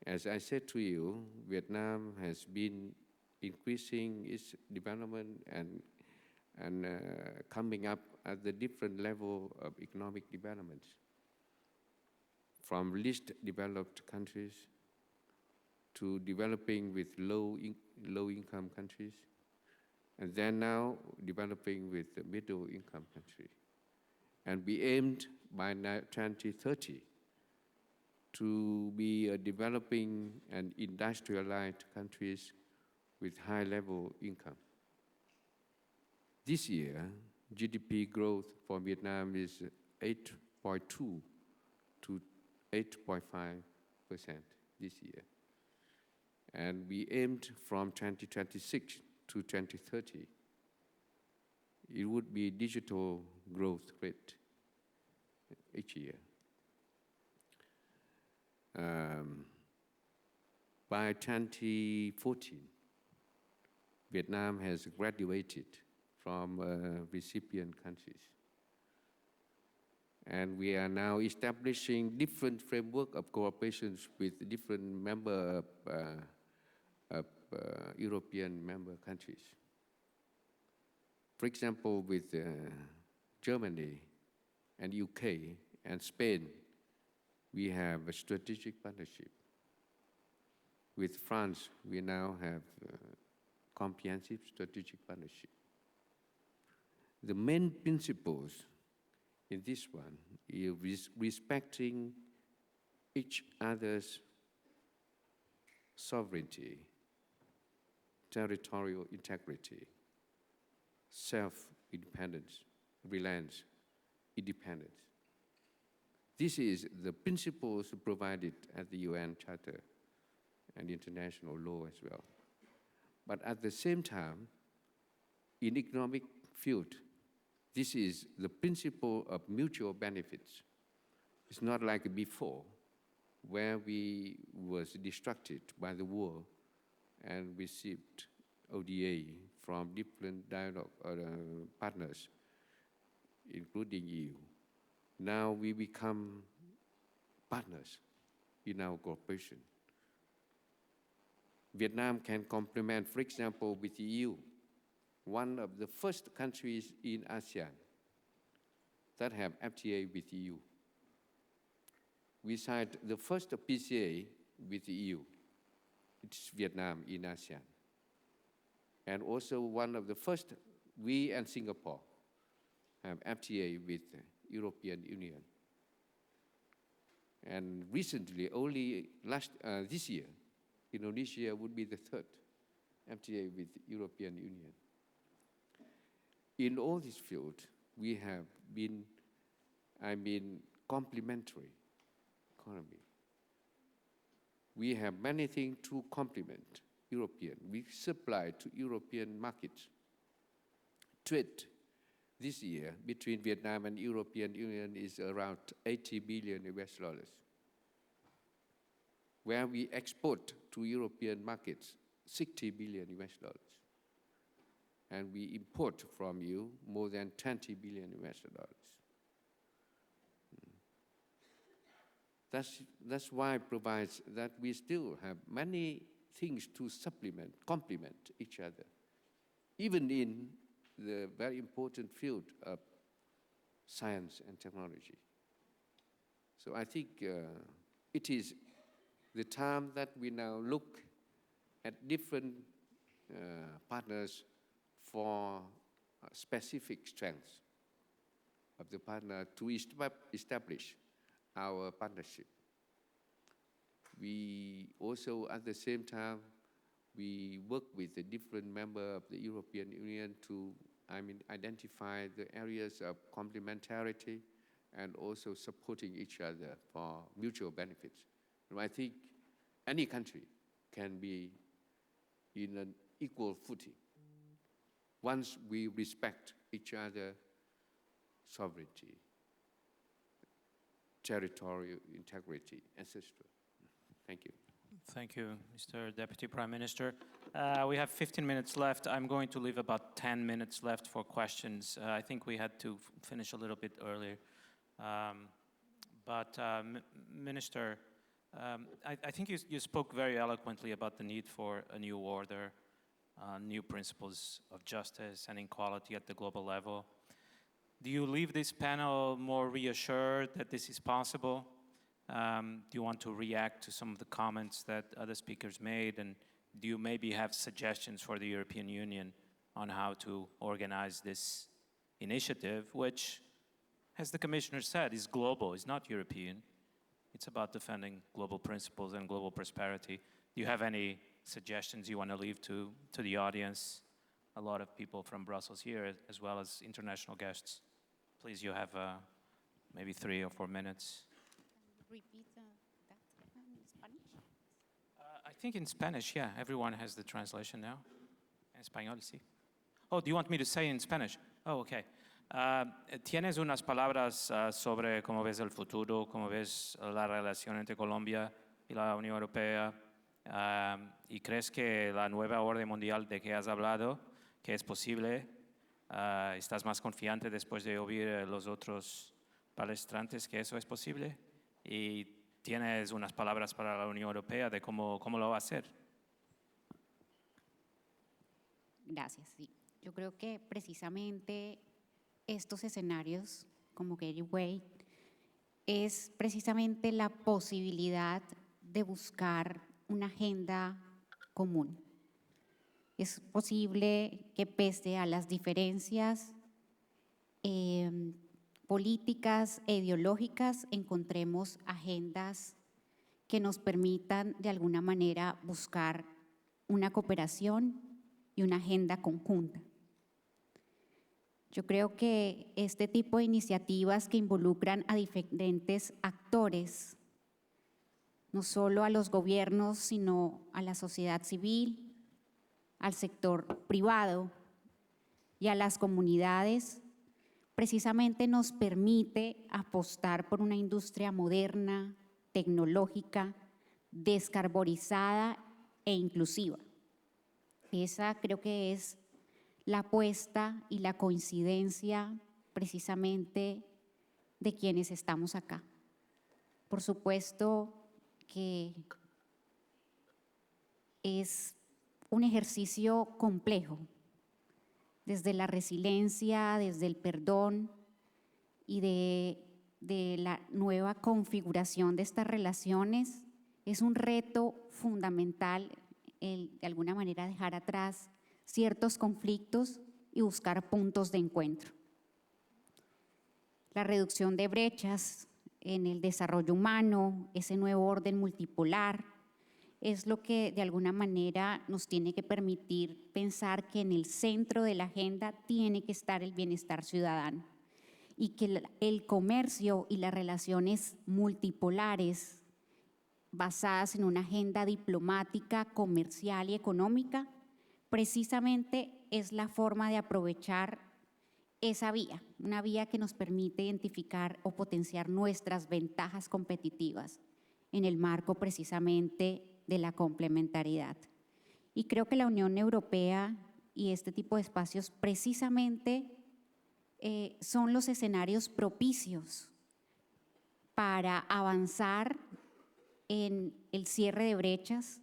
F: as I said to you, Vietnam has been increasing its development and coming up at the different level of economic development, from least developed countries to developing with low-income countries, and then now developing with the middle-income countries. And we aimed by 2030 to be developing and industrialized countries with high-level income. This year, GDP growth for Vietnam is 8.2 to 8.5% this year. And we aimed from 2026 to 2030, it would be digital growth rate each year. By 2014, Vietnam has graduated from recipient countries. And we are now establishing different framework of cooperation with different member of European member countries. For example, with Germany and UK and Spain, we have a strategic partnership. With France, we now have comprehensive strategic partnership. The main principles in this one is respecting each other's sovereignty, territorial integrity, self-independence, reliance, independence. This is the principles provided at the UN Charter and international law as well. But at the same time, in economic field, this is the principle of mutual benefits. It's not like before, where we was distracted by the war and received ODA from different dialogue partners, including EU. Now we become partners in our cooperation. Vietnam can complement, for example, with the EU, one of the first countries in ASEAN that have FTA with the EU. We signed the first PCA with the EU. It's Vietnam in ASEAN. And also one of the first, we and Singapore have FTA with the European Union. And recently, only this year, Indonesia would be the third FTA with the European Union. In all these fields, we have been, complementary economy. we have many things to complement European. We supply to European markets. Trade this year between Vietnam and European Union is around 80 billion US dollars. Where we export to European markets 60 billion US dollars. And we import from you more than 20 billion US dollars. That's why it provides that we still have many things to supplement, complement each other, even in the very important field of science and technology. So I think it is the time that we now look at different partners for specific strengths of the partner to establish our partnership. We also, at the same time, we work with the different members of the European Union to, identify the areas of complementarity and also supporting each other for mutual benefits. And I think any country can be in an equal footing once we respect each other's sovereignty, territorial integrity, etc. Thank you.
C: Thank you, Mr. Deputy Prime Minister. We have 15 minutes left. I'm going to leave about 10 minutes left for questions. I think we had to finish a little bit earlier. Minister, I think you spoke very eloquently about the need for a new order, new principles of justice and equality at the global level. Do you leave this panel more reassured that this is possible? Do you want to react to some of the comments that other speakers made? And do you maybe have suggestions for the European Union on how to organize this initiative, which, as the Commissioner said, is global, is not European. It's about defending global principles and global prosperity. Do you have any suggestions you want to leave to the audience? A lot of people from Brussels here, as well as international guests. Please, you have maybe 3 or 4 minutes.
G: Repeat that in Spanish?
C: I think in Spanish, yeah. Everyone has the translation now. En español, sí. Oh, do you want me to say in Spanish? Oh, okay. ¿Tienes unas palabras sobre cómo ves el futuro, cómo ves la relación entre Colombia y la Unión Europea? ¿Y crees que la nueva orden mundial de que has hablado, que es posible? ¿Estás más confiante después de oír los otros palestrantes que eso es posible? ¿Y tienes unas palabras para la Unión Europea de cómo lo va a hacer?
G: Gracias, sí. Yo creo que precisamente estos escenarios, como Gateway, es precisamente la posibilidad de buscar una agenda común. Es posible que pese a las diferencias políticas e ideológicas encontremos agendas que nos permitan de alguna manera buscar una cooperación y una agenda conjunta. Yo creo que este tipo de iniciativas que involucran a diferentes actores, no solo a los gobiernos, sino a la sociedad civil, al sector privado y a las comunidades, precisamente nos permite apostar por una industria moderna, tecnológica, descarbonizada e inclusiva. Esa creo que es la apuesta y la coincidencia precisamente de quienes estamos acá. Por supuesto que es un ejercicio complejo, desde la resiliencia, desde el perdón y de la nueva configuración de estas relaciones. Es un reto fundamental el, de alguna manera, dejar atrás ciertos conflictos y buscar puntos de encuentro. La reducción de brechas en el desarrollo humano, ese nuevo orden multipolar, es lo que de alguna manera nos tiene que permitir pensar que en el centro de la agenda tiene que estar el bienestar ciudadano y que el comercio y las relaciones multipolares basadas en una agenda diplomática, comercial y económica, precisamente es la forma de aprovechar esa vía, una vía que nos permite identificar o potenciar nuestras ventajas competitivas en el marco precisamente de la complementariedad. Y creo que la Unión Europea y este tipo de espacios precisamente son los escenarios propicios para avanzar en el cierre de brechas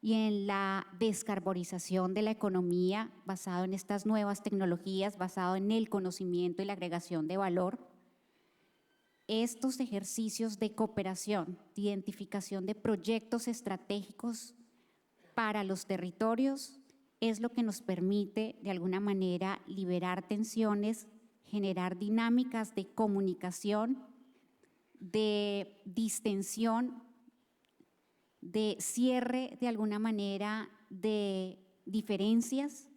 G: y en la descarbonización de la economía basado en estas nuevas tecnologías, basado en el conocimiento y la agregación de valor. Estos ejercicios de cooperación, de identificación de proyectos estratégicos para los territorios, es lo que nos permite, de alguna manera, liberar tensiones, generar dinámicas de comunicación, de distensión, de cierre, de alguna manera, de diferencias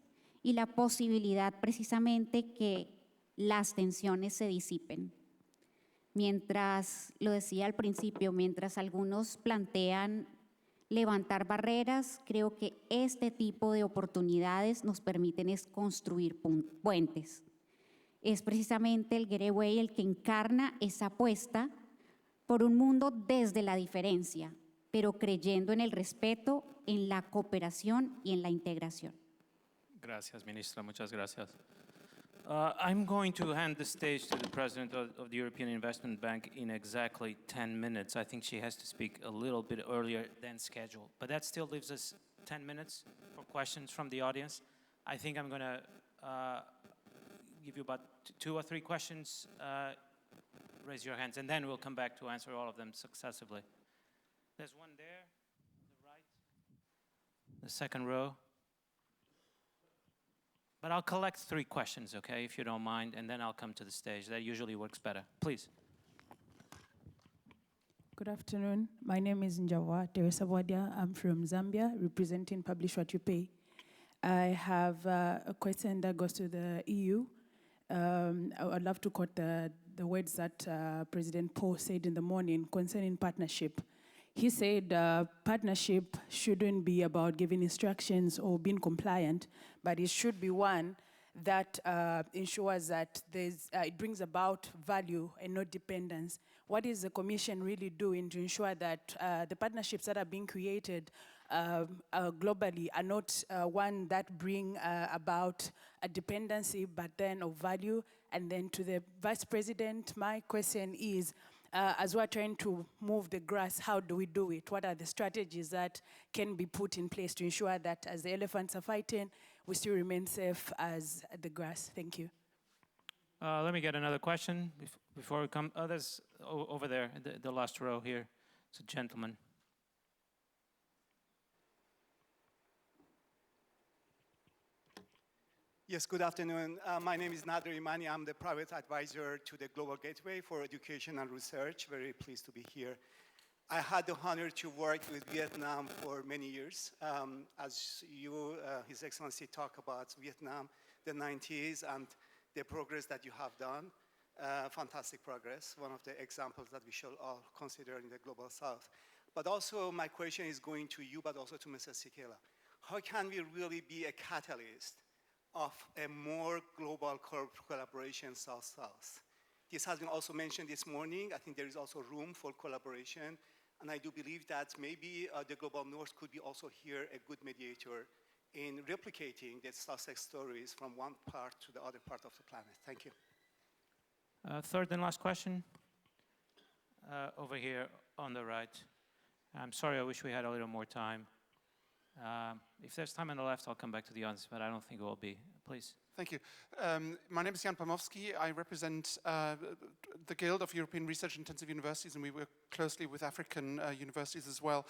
G: y la posibilidad precisamente que las tensiones se disipen. Mientras, lo decía al principio, mientras algunos plantean levantar barreras, creo que este tipo de oportunidades nos permiten es construir puentes. Es precisamente el Getaway el que encarna esa apuesta por un mundo desde la diferencia, pero creyendo en el respeto, en la cooperación y en la integración.
C: Gracias, Ministra. Muchas gracias. I'm going to hand the stage to the President of the European Investment Bank in exactly 10 minutes. I think she has to speak a little bit earlier than scheduled, but that still leaves us 10 minutes for questions from the audience. I think I'm going to give you about 2 or 3 questions. Raise your hands, and then we'll come back to answer all of them successively. There's one there, on the right, the second row. But I'll collect 3 questions, okay, if you don't mind, and then I'll come to the stage. That usually works better. Please.
H: Good afternoon. My name is Njawa Teresa Wadia. I'm from Zambia, representing Publish What You Pay. I have a question that goes to the EU. I'd love to quote the words that President Paul said in the morning concerning partnership. He said partnership shouldn't be about giving instructions or being compliant, but it should be one that ensures that it brings about value and not dependence. What is the Commission really doing to ensure that the partnerships that are being created globally are not one that bring about a dependency, but then of value? And then to the Vice President, my question is, as we're trying to move the grass, how do we do it? What are the strategies that can be put in place to ensure that as the elephants are fighting, we still remain safe as the grass? Thank you.
C: Let me get another question before we come. There's over there, the last row here. It's a gentleman.
I: Yes, good afternoon. My name is Nader Imani. I'm the private advisor to the Global Gateway for Education and Research. Very pleased to be here. I had the honor to work with Vietnam for many years. As you, His Excellency, talk about Vietnam, the 90s, and the progress that you have done. Fantastic progress, one of the examples that we should all consider in the Global South. But also my question is going to you, but also to Mrs. Sikela. How can we really be a catalyst of a more global collaboration South-South? This has been also mentioned this morning. I think there is also room for collaboration. And I do believe that maybe the Global North could be also here a good mediator in replicating the success stories from one part to the other part of the planet. Thank you.
C: Third and last question. Over here on the right. I'm sorry, I wish we had a little more time. If there's time on the left, I'll come back to the audience, but I don't think it will be. Please.
J: Thank you. My name is Jan Pamowski. I represent the Guild of European Research Intensive Universities, and we work closely with African universities as well.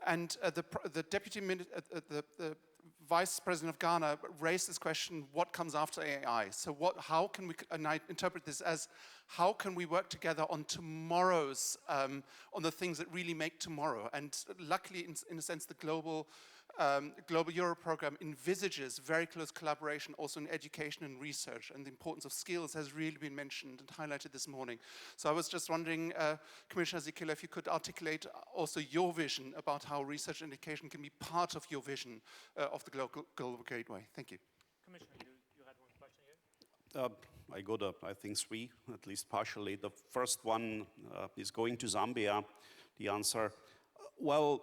J: And the Vice President of Ghana raised this question, what comes after AI? So how can we, and I interpret this as, how can we work together on tomorrow's, on the things that really make tomorrow? And luckily, in a sense, the global Global Euro program envisages very close collaboration also in education and research, and the importance of skills has really been mentioned and highlighted this morning. So I was just wondering, Commissioner Sikila, if you could articulate also your vision about how research and education can be part of your vision of the global gateway. Thank you.
C: Commissioner, you had one question here?
D: I got, I think, three, at least partially. The first one is going to Zambia. The answer, well,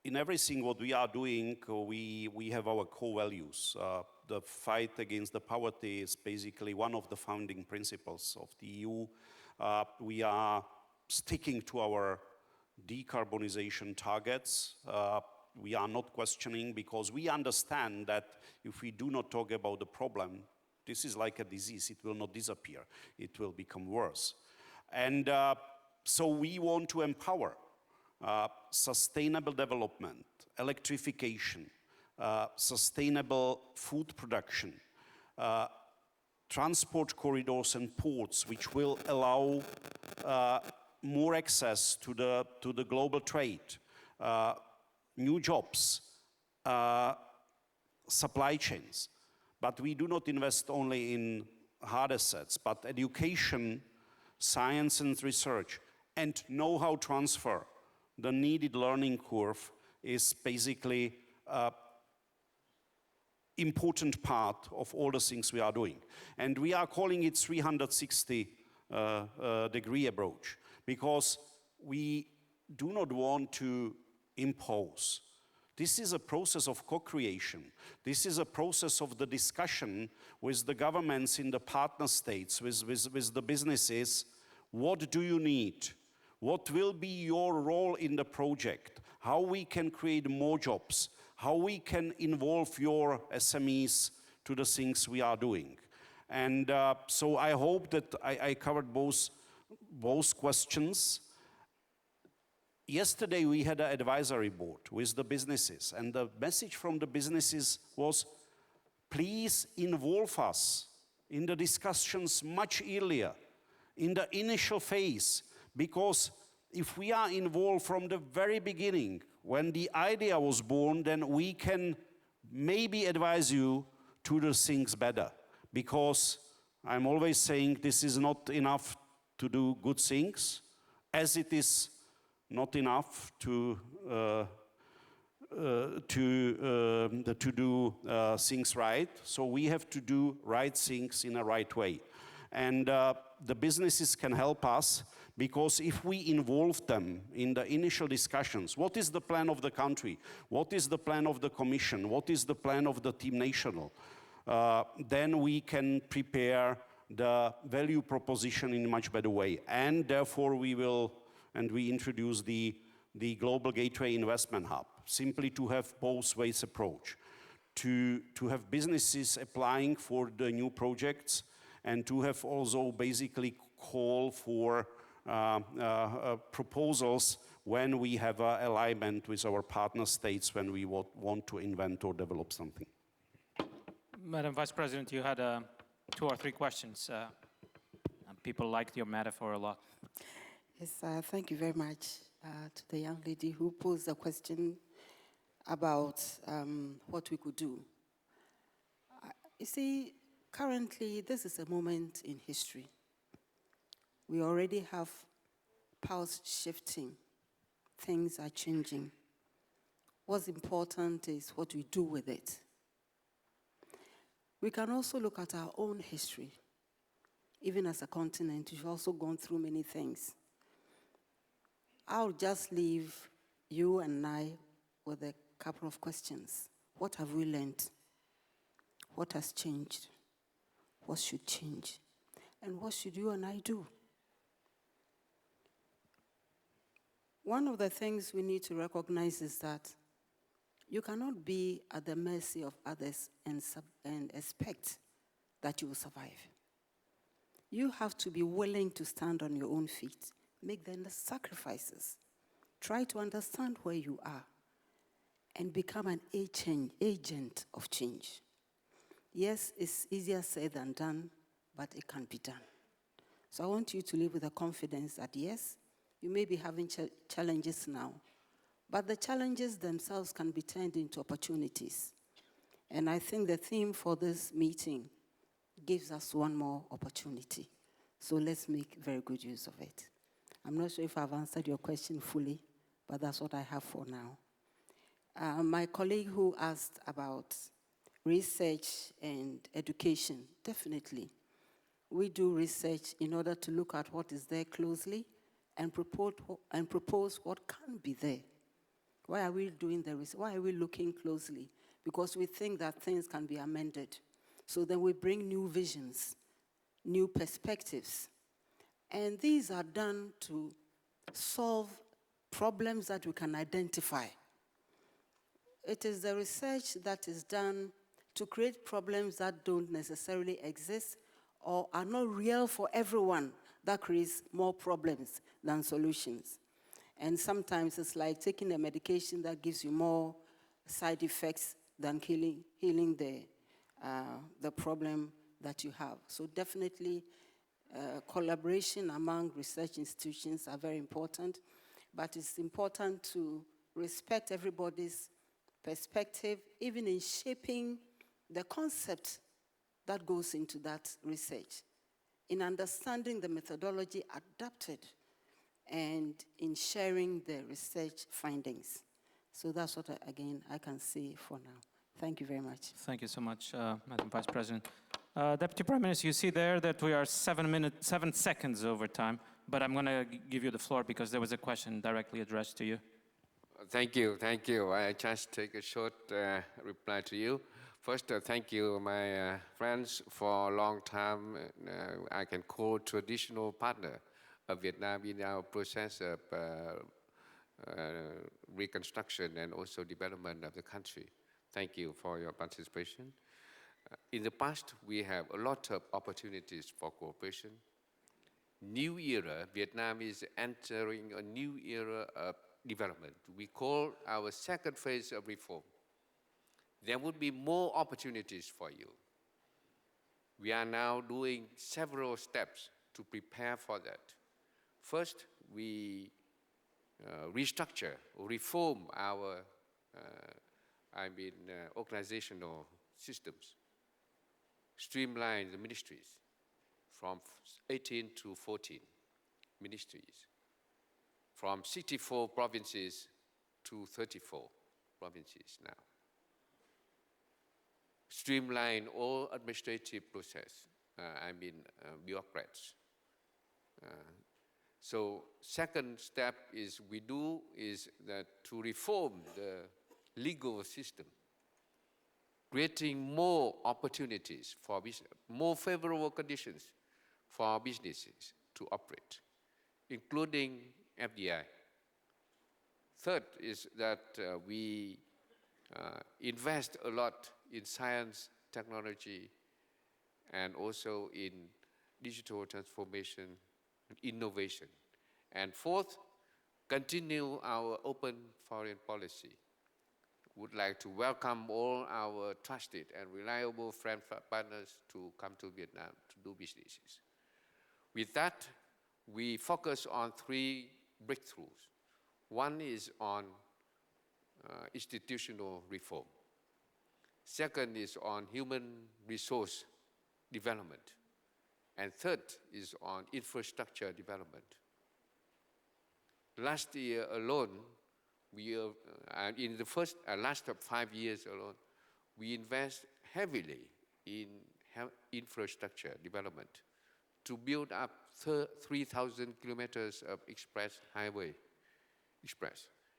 D: in everything what we are doing, we have our core values. The fight against the poverty is basically one of the founding principles of the EU. We are sticking to our decarbonization targets. We are not questioning because we understand that if we do not talk about the problem, this is like a disease. It will not disappear. It will become worse. And so we want to empower sustainable development, electrification, sustainable food production, transport corridors and ports, which will allow more access to the global trade, new jobs, supply chains. But we do not invest only in hard assets, but education, science and research, and know-how transfer. The needed learning curve is basically an important part of all the things we are doing. And we are calling it 360-degree approach, because we do not want to impose. This is a process of co-creation. This is a process of the discussion with the governments in the partner states, with the businesses. What do you need? What will be your role in the project? How we can create more jobs? How we can involve your SMEs to the things we are doing? And so I hope that I covered both questions. Yesterday we had an advisory board with the businesses, and the message from the businesses was, please involve us in the discussions much earlier, in the initial phase. Because if we are involved from the very beginning, when the idea was born, then we can maybe advise you to do things better. Because I'm always saying this is not enough to do good things, as it is not enough to do things right. So we have to do right things in a right way. And the businesses can help us, because if we involve them in the initial discussions, what is the plan of the country? What is the plan of the Commission? What is the plan of the Team National? Then we can prepare the value proposition in a much better way. And therefore we introduce the Global Gateway Investment Hub, simply to have both ways approach, to have businesses applying for the new projects, and to have also basically call for proposals when we have alignment with our partner states, when we want to invent or develop something.
C: Madam Vice President, you had 2 or 3 questions. People liked your metaphor a lot.
E: Yes, thank you very much to the young lady who posed a question about what we could do. You see, currently, this is a moment in history. We already have powers shifting. Things are changing. What's important is what we do with it. We can also look at our own history. Even as a continent, we've also gone through many things. I'll just leave you and I with a couple of questions. What have we learned? What has changed? What should change? And what should you and I do? One of the things we need to recognize is that you cannot be at the mercy of others and expect that you will survive. You have to be willing to stand on your own feet, make the sacrifices, try to understand where you are, and become an agent of change. Yes, it's easier said than done, but it can be done. So I want you to live with the confidence that yes, you may be having challenges now, but the challenges themselves can be turned into opportunities. And I think the theme for this meeting gives us one more opportunity. So let's make very good use of it. I'm not sure if I've answered your question fully, but that's what I have for now. My colleague who asked about research and education, definitely. We do research in order to look at what is there closely and propose what can be there. Why are we doing the research? Why are we looking closely? Because we think that things can be amended. So then we bring new visions, new perspectives. And these are done to solve problems that we can identify. It is the research that is done to create problems that don't necessarily exist or are not real for everyone that creates more problems than solutions. And sometimes it's like taking a medication that gives you more side effects than healing the problem that you have. So definitely collaboration among research institutions are very important, but it's important to respect everybody's perspective, even in shaping the concept that goes into that research, in understanding the methodology adapted, and in sharing the research findings. So that's what, I can say for now. Thank you very much.
C: Thank you so much, Madam Vice President. Deputy Prime Minister, you see there that we are 7 seconds over time, but I'm going to give you the floor because there was a question directly addressed to you.
F: Thank you. I just take a short reply to you. First, thank you, my friends, for a long time. I can call traditional partner of Vietnam in our process of reconstruction and also development of the country. Thank you for your participation. In the past, we have a lot of opportunities for cooperation. New era, Vietnam is entering a new era of development. We call our second phase of reform. There would be more opportunities for you. We are now doing several steps to prepare for that. First, we restructure, reform our organizational systems, streamline the ministries from 18 to 14 ministries, from 64 provinces to 34 provinces now. Streamline all administrative process, bureaucrats. So second step is that to reform the legal system, creating more opportunities for business, more favorable conditions for our businesses to operate, including FDI. Third is that we invest a lot in science, technology, and also in digital transformation and innovation. And fourth, continue our open foreign policy. Would like to welcome all our trusted and reliable friend partners to come to Vietnam to do businesses. With that, we focus on 3 breakthroughs. One is on institutional reform. Second is on human resource development. And third is on infrastructure development. Last year alone, in the last 5 years alone, we invest heavily in infrastructure development to build up 3,000 kilometers of express.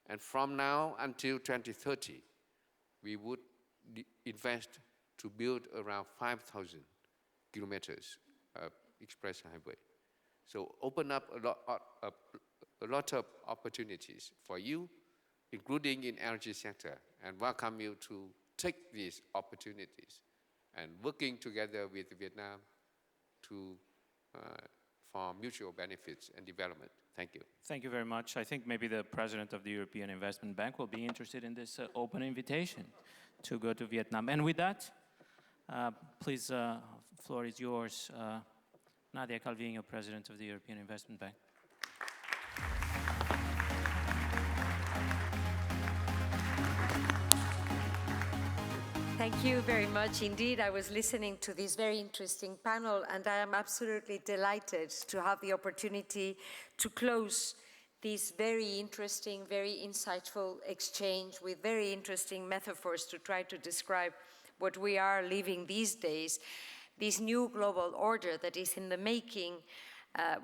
F: And from now until 2030, we would invest to build around 5,000 kilometers of express highway. So open up a lot of opportunities for you, including in energy sector, and welcome you to take these opportunities and working together with Vietnam for mutual benefits and development. Thank you.
C: Thank you very much. I think maybe the president of the European Investment Bank will be interested in this open invitation to go to Vietnam. And with that, please, floor is yours. Nadia Calviño, president of the European Investment Bank.
B: Thank you very much indeed. I was listening to this very interesting panel, and I am absolutely delighted to have the opportunity to close this very interesting, very insightful exchange with very interesting metaphors to try to describe what we are living these days, this new global order that is in the making.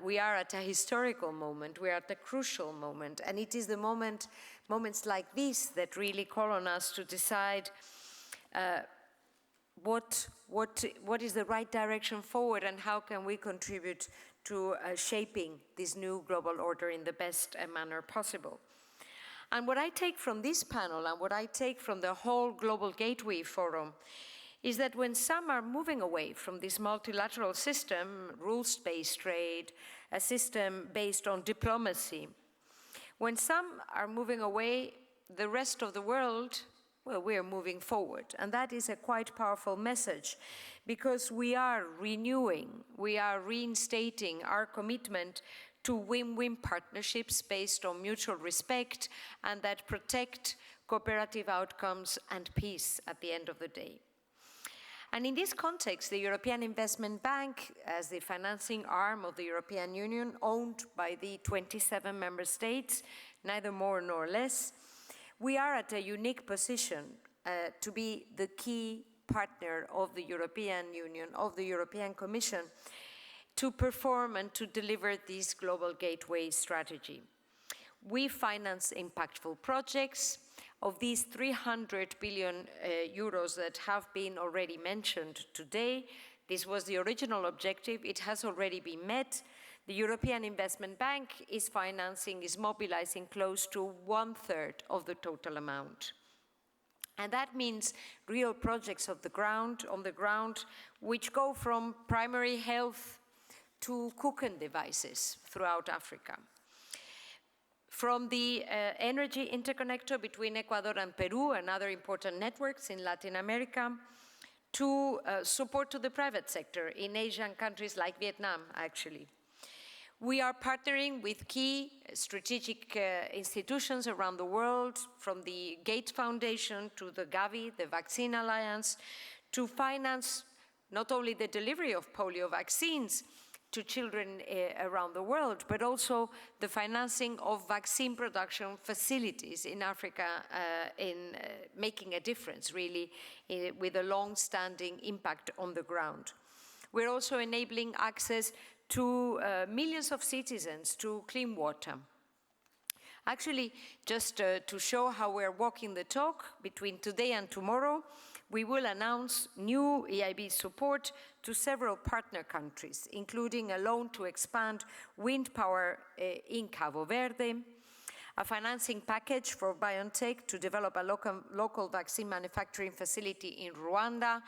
B: We are at a historical moment, we are at a crucial moment, and it is the moments like this that really call on us to decide what is the right direction forward and how can we contribute to shaping this new global order in the best manner possible. And what I take from this panel and what I take from the whole Global Gateway Forum is that when some are moving away from this multilateral system, rules-based trade, a system based on diplomacy, when some are moving away, the rest of the world, well, we are moving forward. And that is a quite powerful message because we are renewing, we are reinstating our commitment to win-win partnerships based on mutual respect and that protect cooperative outcomes and peace at the end of the day. And in this context, the European Investment Bank, as the financing arm of the European Union, owned by the 27 member states, neither more nor less, we are at a unique position to be the key partner of the European Union, of the European Commission, to perform and to deliver this global gateway strategy. We finance impactful projects. Of these 300 billion euros that have been already mentioned today, this was the original objective. It has already been met. The European Investment Bank is mobilizing close to 1/3 of the total amount. And that means real projects on the ground, which go from primary health to cooking devices throughout Africa. From the energy interconnector between Ecuador and Peru and other important networks in Latin America, to support to the private sector in Asian countries like Vietnam, actually. We are partnering with key strategic institutions around the world, from the Gates Foundation to the Gavi, the Vaccine Alliance, to finance not only the delivery of polio vaccines to children around the world, but also the financing of vaccine production facilities in Africa in making a difference, really, with a long-standing impact on the ground. We're also enabling access to millions of citizens to clean water. Actually, just to show how we're walking the talk, between today and tomorrow, we will announce new EIB support to several partner countries, including a loan to expand wind power in Cabo Verde, a financing package for BioNTech to develop a local vaccine manufacturing facility in Rwanda.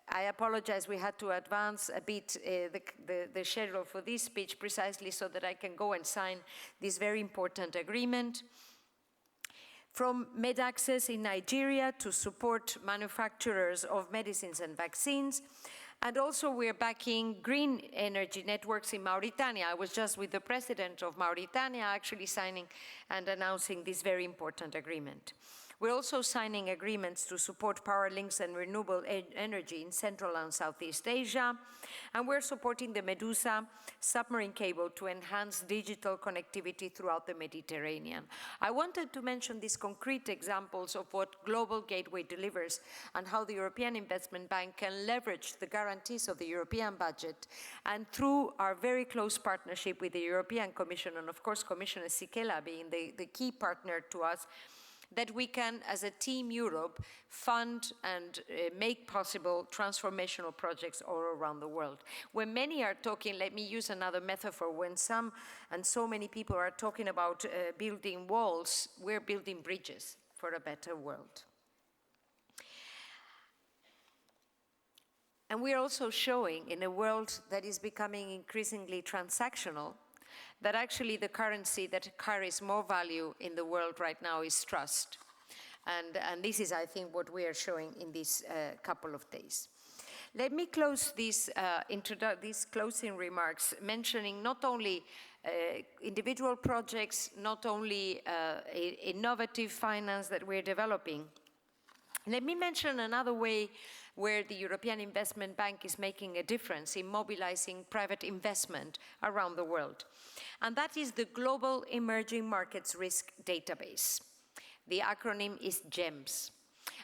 B: I apologize, we had to advance a bit the schedule for this speech precisely so that I can go and sign this very important agreement. From MedAccess in Nigeria to support manufacturers of medicines and vaccines. And also we're backing green energy networks in Mauritania. I was just with the president of Mauritania actually signing and announcing this very important agreement. We're also signing agreements to support power links and renewable energy in Central and Southeast Asia. And we're supporting the Medusa submarine cable to enhance digital connectivity throughout the Mediterranean. I wanted to mention these concrete examples of what Global Gateway delivers and how the European Investment Bank can leverage the guarantees of the European budget. And through our very close partnership with the European Commission, and of course Commissioner Sikela being the key partner to us, that we can, as a Team Europe, fund and make possible transformational projects all around the world. When many are talking, let me use another metaphor, when some and so many people are talking about building walls, we're building bridges for a better world. And we're also showing, in a world that is becoming increasingly transactional, that actually the currency that carries more value in the world right now is trust. And this is, I think, what we are showing in these couple of days. Let me close these closing remarks mentioning not only individual projects, not only innovative finance that we're developing,
K: Let me mention another way where the European Investment Bank is making a difference in mobilizing private investment around the world. And that is the Global Emerging Markets Risk Database. The acronym is GEMS.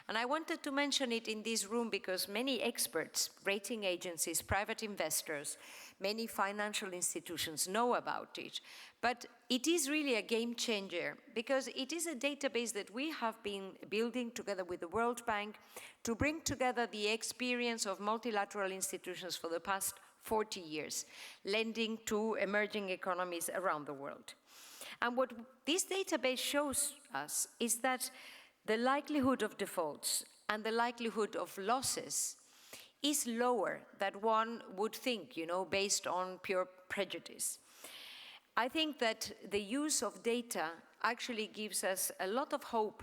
K: And I wanted to mention it in this room because many experts, rating agencies, private investors, many financial institutions know about it. But it is really a game changer because it is a database that we have been building together with the World Bank to bring together the experience of multilateral institutions for the past 40 years, lending to emerging economies around the world. And what this database shows us is that the likelihood of defaults and the likelihood of losses is lower than one would think, based on pure prejudice. I think that the use of data actually gives us a lot of hope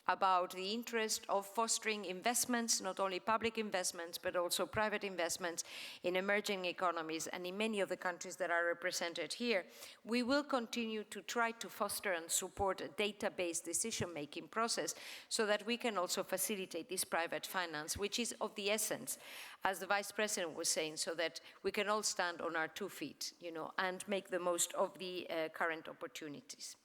K: about the interest of fostering investments, not only public investments, but also private investments in emerging economies and in many of the countries that are represented here. We will continue to try to foster and support a data-based decision-making process so that we can also facilitate this private finance, which is of the essence, as the Vice President was saying, so that we can all stand on our 2 feet, and make the most of the current opportunities.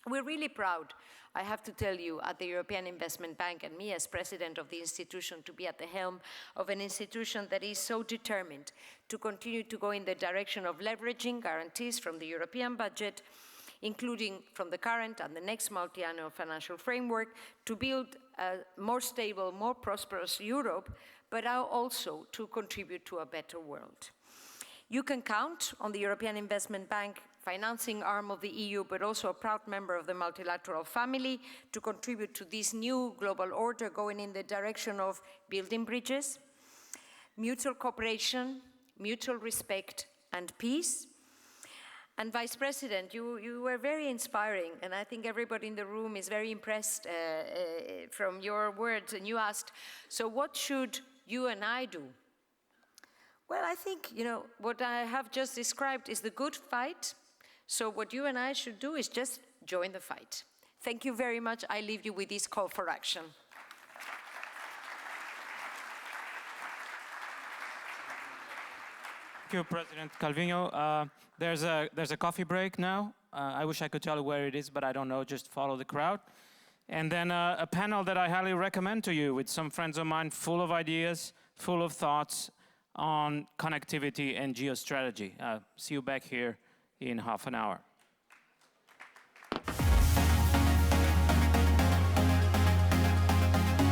K: We're really proud, I have to tell you, at the European Investment Bank and me as president of the institution to be at the helm of an institution that is so determined to continue to go in the direction of leveraging guarantees from the European budget, including from the current and the next multi-annual financial framework, to build a more stable, more prosperous Europe, but also to contribute to a better world. You can count on the European Investment Bank financing arm of the EU, but also a proud member of the multilateral family, to contribute to this new global order going in the direction of building bridges, mutual cooperation, mutual respect, and peace. And Vice President, you were very inspiring, and I think everybody in the room is very impressed from your words, and you asked, so what should you and I do? Well, I think, what I have just described is the good fight. So what you and I should do is just join the fight. Thank you very much. I leave you with this call for action.
C: Thank you, President Calvino. There's a coffee break now. I wish I could tell you where it is, but I don't know. Just follow the crowd. And then a panel that I highly recommend to you with some friends of mine, full of ideas, full of thoughts on connectivity and geostrategy. See you back here in half an hour.